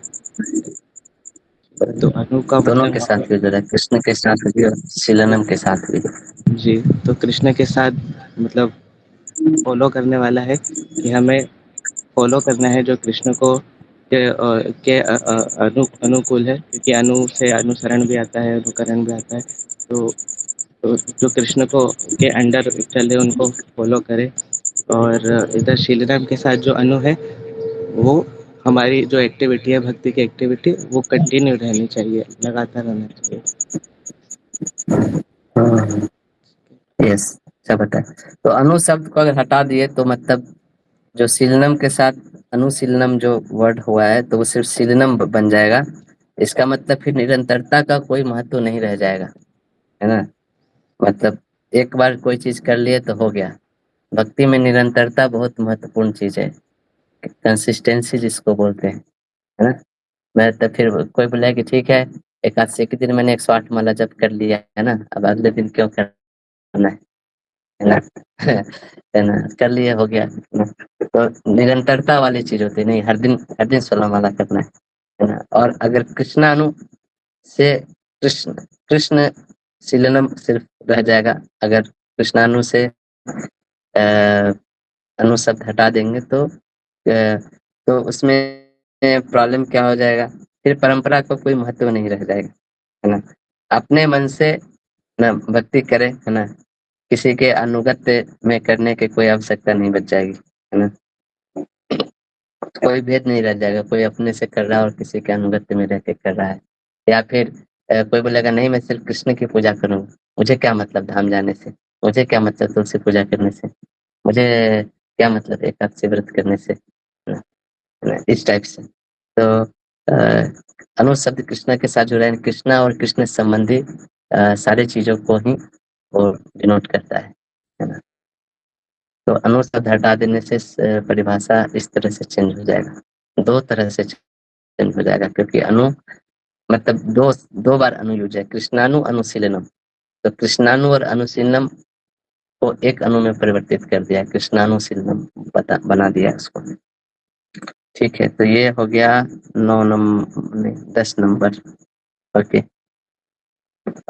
तो अनु का दोनों मतलब के यहाँ साथ पर भी जरा, कृष्ण के साथ भी और शीलनम के साथ भी। जी, तो कृष्ण के साथ मतलब फॉलो करने वाला है, कि हमें फॉलो करना है जो कृष्ण को अनुकूल है, क्योंकि अनु से अनुसरण भी आता है, अनुकरण भी आता है। तो जो कृष्ण को के अंडर चले उनको फॉलो करे। और इधर शीलराम के साथ जो अनु है, वो हमारी जो एक्टिविटी है भक्ति की एक्टिविटी, वो कंटिन्यू रहनी चाहिए, लगातार रहना चाहिए। यस, अच्छा बताया। तो अनु शब्द को अगर हटा दिए तो मतलब जो शीलनम के साथ अनुशीलनम जो वर्ड हुआ है, तो वो सिर्फ शीलनम बन जाएगा। इसका मतलब फिर निरंतरता का कोई महत्व नहीं रह जाएगा, है ना। मतलब एक बार कोई चीज कर लिए तो हो गया। भक्ति में निरंतरता बहुत महत्वपूर्ण चीज है, कंसिस्टेंसी जिसको बोलते हैं, है ना। मैं तो फिर कोई बोला कि ठीक है, एकादशी के दिन मैंने 108 माला जप कर लिया है ना, अब अगले दिन क्यों करना है ना। है ना, कर लिए हो गया ना। तो निरंतरता वाली चीज होती है, नहीं हर दिन 16 माला करना है ना। और अगर कृष्णानु से कृष्ण कृष्ण शीलनम सिर्फ रह जाएगा। अगर कृष्णानु से अनु शब्द हटा देंगे तो उसमें प्रॉब्लम क्या हो जाएगा, फिर परंपरा को कोई महत्व नहीं रह जाएगा, है ना। अपने मन से ना भक्ति करे, है ना, किसी के अनुगत्य में करने की कोई आवश्यकता नहीं बच जाएगी, है ना। कोई भेद नहीं रह जाएगा, कोई अपने से कर रहा है और किसी के अनुगत्य में रह के कर रहा है। या फिर कोई बोलेगा नहीं मैं सिर्फ कृष्ण की पूजा करूंगा, मुझे क्या मतलब धाम जाने से, मुझे क्या मतलब तुलसी पूजा करने से, मुझे क्या मतलब एकादशी व्रत करने से, है ना, है ना? इस टाइप से। तो अनु शब्द कृष्ण के साथ जुड़ा है, कृष्णा और कृष्ण संबंधी सारी चीज़ों को ही वो डिनोट करता है ना? तो अणु शब्द हटा देने से परिभाषा इस तरह से चेंज हो जाएगा, 2 तरह से चेंज हो जाएगा क्योंकि अणु मतलब 2 बार अणु यूज़ है, कृष्णाणु, अनुशीलनम। तो कृष्णाणु और अनुशीलनम को एक अणु में परिवर्तित कर दिया, कृष्णानुशीलनम बना दिया उसको। ठीक है, तो ये हो गया 9 नहीं 10 नंबर। ओके।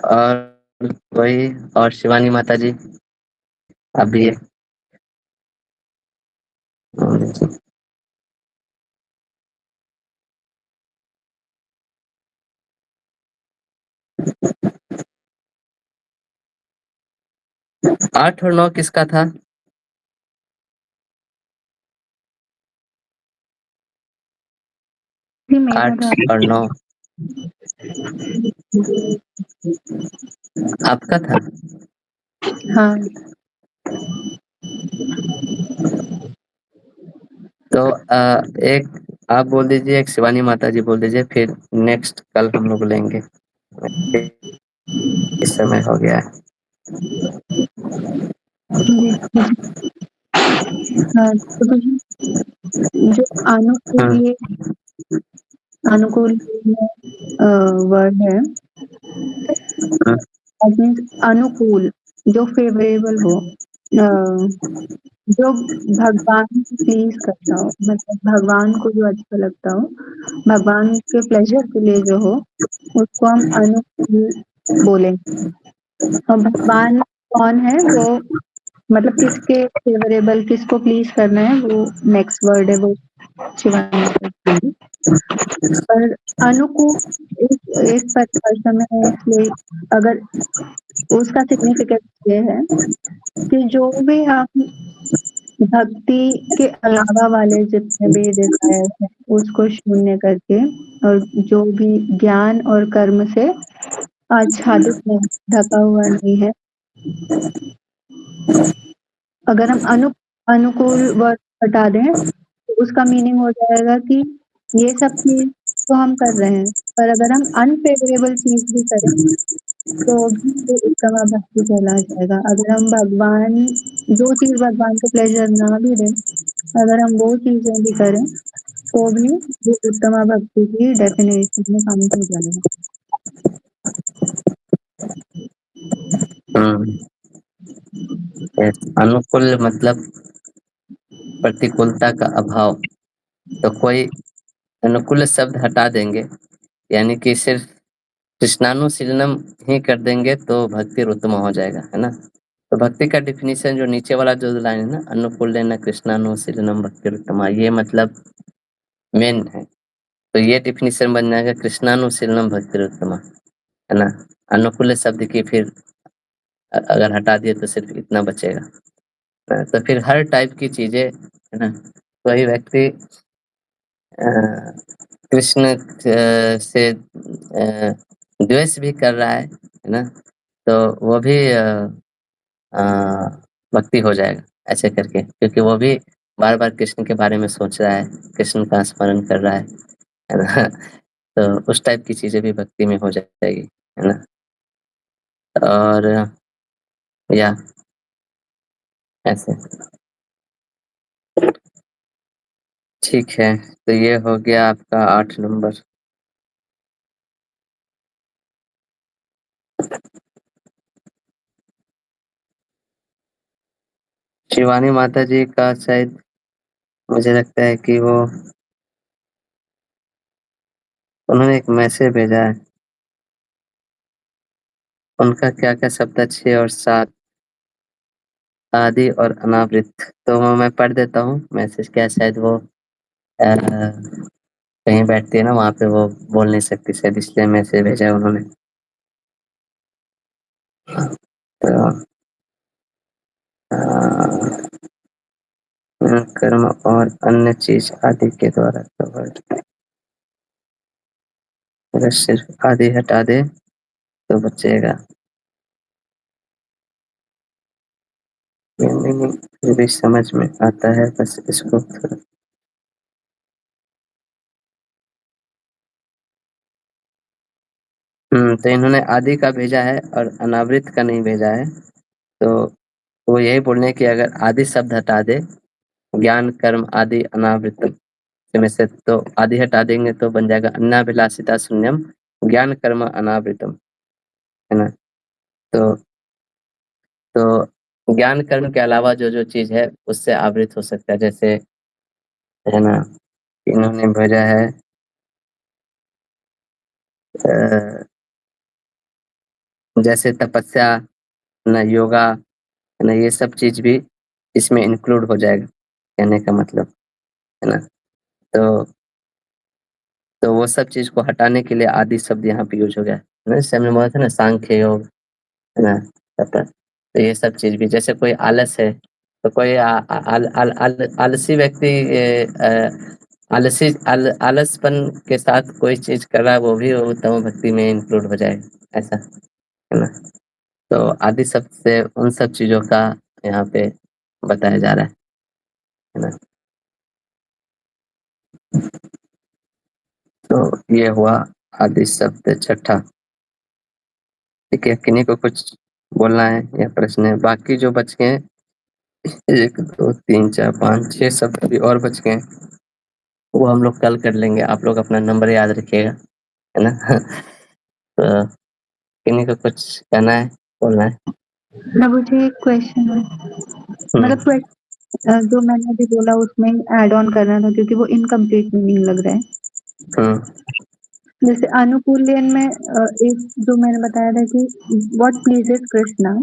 और कोई और शिवानी माता जी, आप भी है? 8 और 9 किसका था? जी, मेरा 8 था। और 9 आपका था? हाँ। तो एक आप बोल दीजिए, एक शिवानी माता जी बोल दीजिए, फिर नेक्स्ट कल हम लोग लेंगे। इस समय हो गया है। जी, हाँ, तो जो अनुकूल अनुकूल वर्ड है, दैट मीन्स अनुकूल, जो फेवरेबल हो, जो भगवान को प्लीज करता हो, मतलब भगवान को जो अच्छा लगता हो, भगवान के प्लेजर के लिए जो हो, उसको हम अनुकूल बोलेंगे। और भगवान कौन है वो, मतलब किसके फेवरेबल, किसको प्लीज करना है, वो नेक्स्ट वर्ड है, वो शिवानी बताएंगी। पर अनुकूल एक परिभाषा में इसलिए, अगर उसका सिग्निफिकेंस ये है कि जो भी हम भक्ति के अलावा वाले जितने भी डिजायर हैं उसको शून्य करके, और जो भी ज्ञान और कर्म से आच्छादित नहीं, ढका हुआ नहीं है, अगर हम अनुकूल वर्ड हटा दें तो उसका मीनिंग हो जाएगा कि ये सब चीज तो हम कर रहे हैं, पर अगर हम अनफेवरेबल चीज भी करें तो भी वो उत्तम भक्ति कहला जाएगा। अगर हम भगवान, जो चीज भगवान को प्लेजर ना भी दे, अगर हम वो चीजें भी करें तो भी वो उत्तम भक्ति की डेफिनेशन में काउंट हो जाएगा। अनुकूल मतलब प्रतिकूलता का अभाव। तो कोई अनुकूल शब्द हटा देंगे, यानी कि सिर्फ कृष्णानुशीलनम ही कर देंगे तो भक्ति उत्तम हो जाएगा, है ना? तो भक्ति का डिफिनीशन जो नीचे वाला जो लाइन है ना, अनुकूलेन कृष्णानुशीलनम भक्ति उत्तमा, ये मतलब मेन है। तो ये डिफिनीशन बन जाएगा कृष्णानुशीलनम भक्ति उत्तमा, है ना? अनुकूल शब्द की फिर अगर हटा दिए तो सिर्फ इतना बचेगा। तो फिर हर टाइप की चीजें, है ना, कोई व्यक्ति कृष्ण से द्वेष भी कर रहा है ना, तो वो भी अ, भक्ति हो जाएगा ऐसे करके, क्योंकि वो भी बार बार कृष्ण के बारे में सोच रहा है, कृष्ण का स्मरण कर रहा है ना? तो उस टाइप की चीजें भी भक्ति में हो जाएगी, है ना? और या ऐसे। ठीक है, तो ये हो गया आपका 8 नंबर। शिवानी माता जी का शायद मुझे लगता है कि वो उन्होंने एक मैसेज भेजा है, उनका क्या क्या शब्द है 6 और 7, आदि और अनावृत। तो वो मैं पढ़ देता हूँ मैसेज, क्या शायद वो कहीं बैठती है ना, वहाँ पे वो बोल नहीं सकती शायद, इसलिए मैसेज भेजा है उन्होंने। तो कर्म और अन्य चीज आदि के द्वारा कवर्ड, अगर सिर्फ आदि हटा दे तो बचेगा। ये मीनिंग फिर भी समझ में आता है, बस इसको थोड़ा तो इन्होंने आदि का भेजा है और अनावृत का नहीं भेजा है। तो वो यही बोल रहे हैं कि अगर आदि शब्द हटा दे, ज्ञान कर्म आदि अनावृतम में से, तो आदि हटा देंगे तो बन जाएगा अन्नाभिलाषिता शून्यम ज्ञान कर्म अनावृतम, है ना। तो ज्ञान कर्म के अलावा जो जो चीज है उससे आवृत हो सकता है, जैसे, है ना, इन्होंने भेजा है जैसे तपस्या, ना योगा, ना, ये सब चीज भी इसमें इंक्लूड हो जाएगा, कहने का मतलब, है ना। तो वो सब चीज को हटाने के लिए आदि शब्द यहाँ पे यूज हो गया है ना। जैसे हमने बोला था ना सांख्य योग, है ना, तो ये सब चीज भी, जैसे कोई आलस है तो कोई आलसी व्यक्ति आलसपन के साथ कोई चीज कर रहा है, वो भी उत्तम भक्ति में इंक्लूड हो जाएगा, ऐसा, है ना। तो आदि शब्द से उन सब चीजों का यहाँ पे बताया जा रहा है ना। तो ये हुआ आदि शब्द छठा। ठीक है, किन्हीं को कुछ बोलना है या प्रश्न है? बाकी जो बच गए हैं, 1 2 3 4 5 6 शब्द अभी और बच गए हैं, वो हम लोग कल कर लेंगे। आप लोग अपना नंबर याद रखिएगा, है ना। तो किन्हीं को कुछ कहना है, बोलना है? प्रभु जी एक क्वेश्चन है, मतलब जो मैंने अभी बोला उसमें ऐड ऑन करना था क्योंकि वो इनकम्प्लीट मीनिंग लग रहा है। हम्म, जैसे अनुकूलन में एक जो मैंने बताया था कि व्हाट प्लीजेस कृष्णा,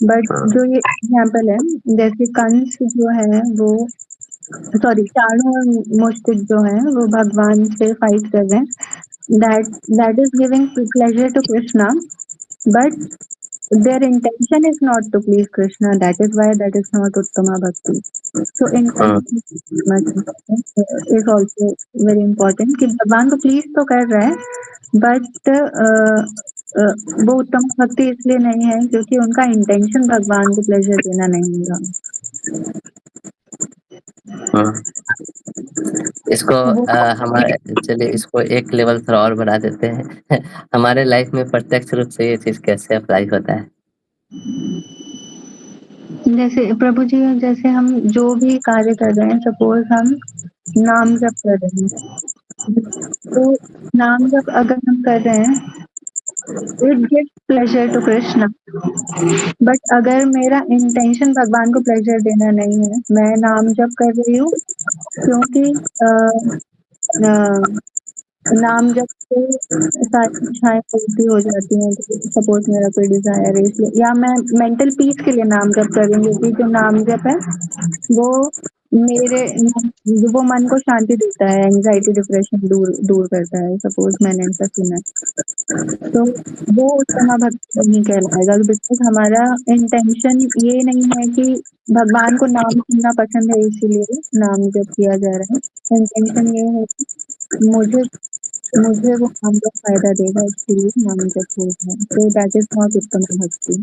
बट जो ये एग्जाम्पल है, जैसे कंस जो है वो, सॉरी, चाणू और मुष्टिक जो है वो भगवान से फाइट कर रहे हैं, that is giving pleasure to Krishna, but their intention is not to please Krishna. That is why that is not Uttama Bhakti. So intention is also very important कि भगवान को प्लीज तो कर रहा है, बट वो उत्तम भक्ति इसलिए नहीं है क्योंकि उनका इंटेंशन भगवान को प्लेजर देना नहीं होगा। इसको वो हमारे, चलिए इसको एक लेवल थोड़ा और बढ़ा देते हैं। हमारे लाइफ में प्रत्यक्ष रूप से ये चीज कैसे अप्लाई होता है? जैसे प्रभु जी, जैसे हम जो भी कार्य कर रहे हैं, सपोज हम नाम जप कर रहे हैं, तो नाम जप अगर हम कर रहे हैं, it gives pleasure to Krishna, but अगर मेरा इंटेंशन भगवान को प्लेजर देना नहीं है, मैं नाम जप कर रही हूँ क्योंकि नाम जप से सारी इच्छाएं पूर्ति हो जाती हैं। तो सपोज मेरा कोई डिजायर है इसलिए, या मैं मेंटल पीस के लिए नाम जप कर रही हूँ, क्योंकि जो नाम जप है वो मेरे वो मन को शांति देता है, एंजाइटी डिप्रेशन दूर दूर करता है, सपोज मैंने ऐसा सुना है। तो वो उत्तमा भक्ति नहीं कहलाएगा, बिकॉज हमारा इंटेंशन ये नहीं है कि भगवान को नाम सुनना पसंद है इसीलिए नाम जप किया जा रहा है। इंटेंशन ये है कि मुझे मुझे वो नाम का फायदा देगा, इसलिए नाम जप हो रहा है। तो दैट इज नॉट उत्तमा भक्ति।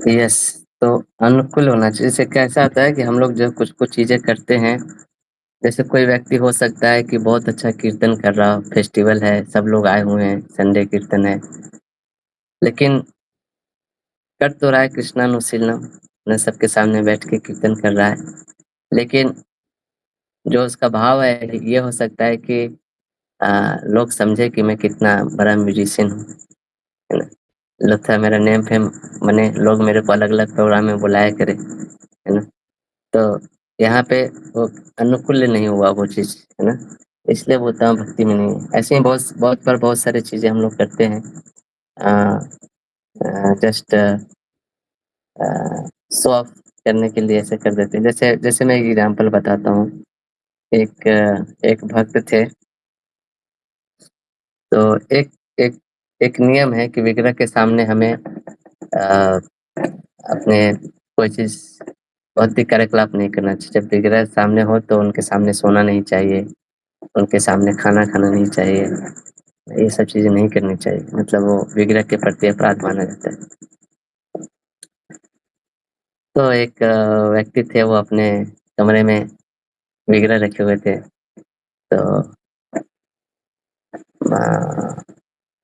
यस, तो अनुकूल होना चाहिए। जैसे कैसा होता है कि हम लोग जब कुछ कुछ चीजें करते हैं, जैसे कोई व्यक्ति हो सकता है कि बहुत अच्छा कीर्तन कर रहा हो, फेस्टिवल है, सब लोग आए हुए हैं, संडे कीर्तन है, लेकिन कर तो रहा है कृष्णानुशीलनम, न सबके सामने बैठ के कीर्तन कर रहा है, लेकिन जो उसका भाव है ये हो सकता है कि लोग समझे कि मैं कितना बड़ा म्यूजिशियन हूँ, है ना। लगता है मेरा नेम फेम बने, लोग मेरे को अलग अलग प्रोग्राम में बुलाया करे, है ना। तो यहाँ पे वो अनुकूल नहीं हुआ वो चीज, है ना, इसलिए वो उतना भक्ति में नहीं है। ऐसे ही बहुत बहुत बार बहुत सारी चीजें हम लोग करते हैं, जस्ट शो ऑफ करने के लिए ऐसे कर देते हैं। जैसे जैसे मैं एक एग्जांपल बताता हूँ। एक भक्त थे, तो एक एक एक नियम है कि विग्रह के सामने हमें अपने कोई चीज भौतिक कार्यकलाप नहीं करना चाहिए। जब विग्रह सामने हो तो उनके सामने सोना नहीं चाहिए, उनके सामने खाना खाना नहीं चाहिए, ये सब चीजें नहीं करनी चाहिए, मतलब वो विग्रह के प्रति अपराध माना जाता है। तो एक व्यक्ति थे, वो अपने कमरे में विग्रह रखे हुए थे, तो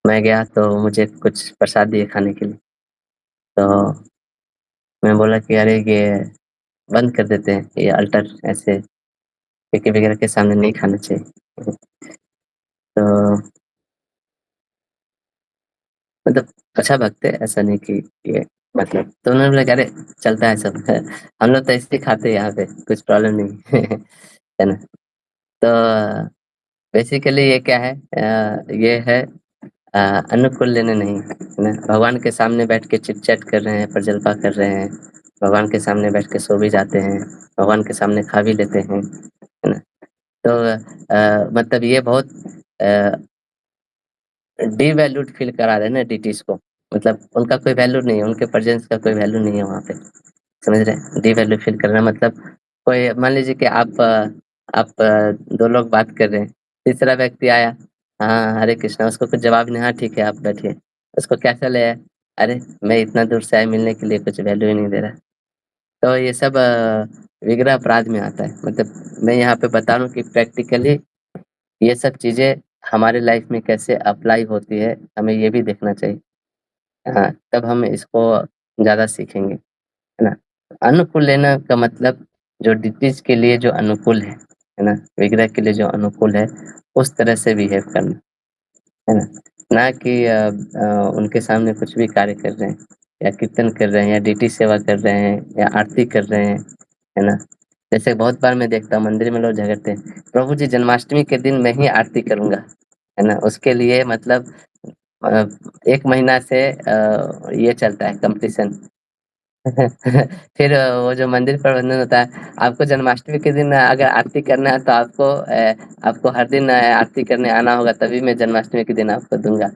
मैं गया तो मुझे कुछ प्रसाद दिए खाने के लिए। तो मैं बोला कि अरे ये बंद कर देते हैं, ये अल्टर ऐसे टिक्की वगैरह के सामने नहीं खाना चाहिए। तो मतलब अच्छा भक्त है, ऐसा नहीं कि ये मतलब, तो उन्होंने बोला कि अरे चलता है सब हम लोग तो ऐसे ही खाते हैं यहाँ पे, कुछ प्रॉब्लम नहीं है ना। तो बेसिकली ये क्या है, ये है अनुकूल लेने नहीं, है ना। भगवान के सामने बैठ के चिट चैट कर रहे हैं, प्रजल्पा कर रहे हैं, भगवान के सामने बैठ के सो भी जाते हैं, भगवान के सामने खा भी लेते हैं, है ना। तो मतलब ये बहुत डिवैल्यूड फील करा रहे हैं ना डिटीज को, मतलब उनका कोई वैल्यू नहीं है, उनके प्रेजेंस का कोई वैल्यू नहीं है वहाँ पे, समझ रहे हैं। डिवैल्यू फील करना मतलब, कोई मान लीजिए कि आप दो लोग बात कर रहे हैं, तीसरा व्यक्ति आया, हाँ हरे कृष्णा, उसको कुछ जवाब नहीं, हाँ ठीक है आप बैठिए, उसको कैसा लगा, अरे मैं इतना दूर से आया मिलने के लिए, कुछ वैल्यू ही नहीं दे रहा। तो ये सब विग्रह अपराध में आता है। मतलब मैं यहाँ पे बता रहा हूँ कि प्रैक्टिकली ये सब चीजें हमारे लाइफ में कैसे अप्लाई होती है, हमें ये भी देखना चाहिए। हाँ, तब हम इसको ज़्यादा सीखेंगे, है ना। अनुकूल लेना का मतलब जो डिटीज के लिए जो अनुकूल है ना, विग्रह के लिए जो अनुकूल है, उस तरह से बिहेव करना, है ना। ना कि उनके सामने कुछ भी कार्य कर रहे हैं, या कीर्तन कर रहे हैं, या डीटी सेवा कर रहे हैं, या आरती कर रहे हैं, है ना। जैसे बहुत बार मैं देखता हूँ मंदिर में लोग झगड़ते हैं, प्रभु जी जन्माष्टमी के दिन मैं ही आरती करूँगा, है ना। उसके लिए मतलब अ, 1 महीना से ये चलता है कॉम्पिटिशन। फिर वो जो मंदिर प्रबंधन होता है, आपको जन्माष्टमी के दिन अगर आरती करना है तो आपको हर दिन आरती करने आना होगा, तभी मैं जन्माष्टमी के दिन आपको दूँगा।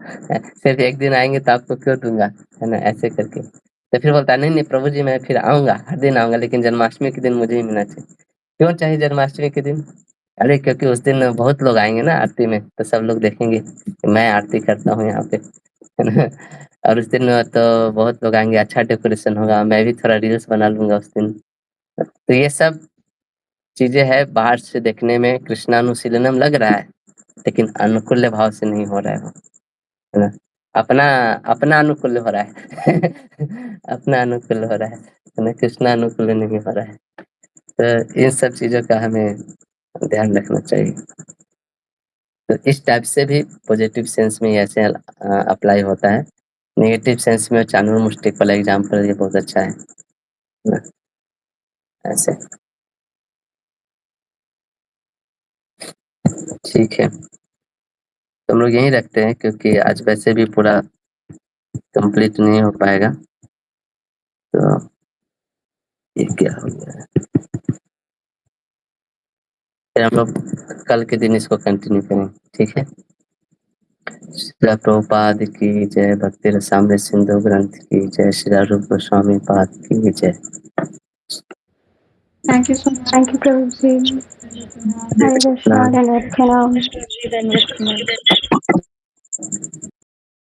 सिर्फ 1 दिन आएँगे तो आपको क्यों दूँगा? है ना? ऐसे करके। तो फिर बोलता है नहीं, नहीं प्रभु जी मैं फिर आऊँगा, हर दिन आऊँगा, लेकिन जन्माष्टमी के दिन मुझे ही मिलना चाहिए। क्यों चाहिए जन्माष्टमी के दिन? अरे क्योंकि उस दिन बहुत लोग आएँगे ना आरती में, तो सब लोग देखेंगे कि मैं आरती करता हूँ यहाँ पे, है ना? और उस दिन तो बहुत लोग आएँगे, अच्छा डेकोरेशन होगा, मैं भी थोड़ा रील्स बना लूँगा उस दिन। तो ये सब चीज़ें हैं, बाहर से देखने में कृष्णानुशीलनम लग रहा है, लेकिन अनुकूल्य भाव से नहीं हो रहा है वो, है ना? अपना अपना अनुकूल्य हो रहा है। अपना अनुकूल्य हो रहा है ना? कृष्णानुकूल्य नहीं हो रहा है। तो इन सब चीज़ों का हमें ध्यान रखना चाहिए। तो इस टाइप से भी पॉजिटिव सेंस में ऐसे अप्लाई होता है। नेगेटिव सेंस में चाणूर मुष्टिक वाला एग्ज़ाम्पल ये बहुत अच्छा है ना? ऐसे। ठीक है, तो हम लोग यहीं रखते हैं क्योंकि आज वैसे भी पूरा कंप्लीट नहीं हो पाएगा। तो ये क्या हो गया? फिर हम लोग कल के दिन इसको कंटिन्यू करेंगे, ठीक है? श्रील प्रभुपाद की जय, भक्ति रसामृत सिंधु ग्रंथ की जय, श्री रूप गोस्वामी पाद की जय। Thank you so much. Thank you प्रभु जी। हरे कृष्णा, धन्यवाद प्रणाम। धन्यवाद।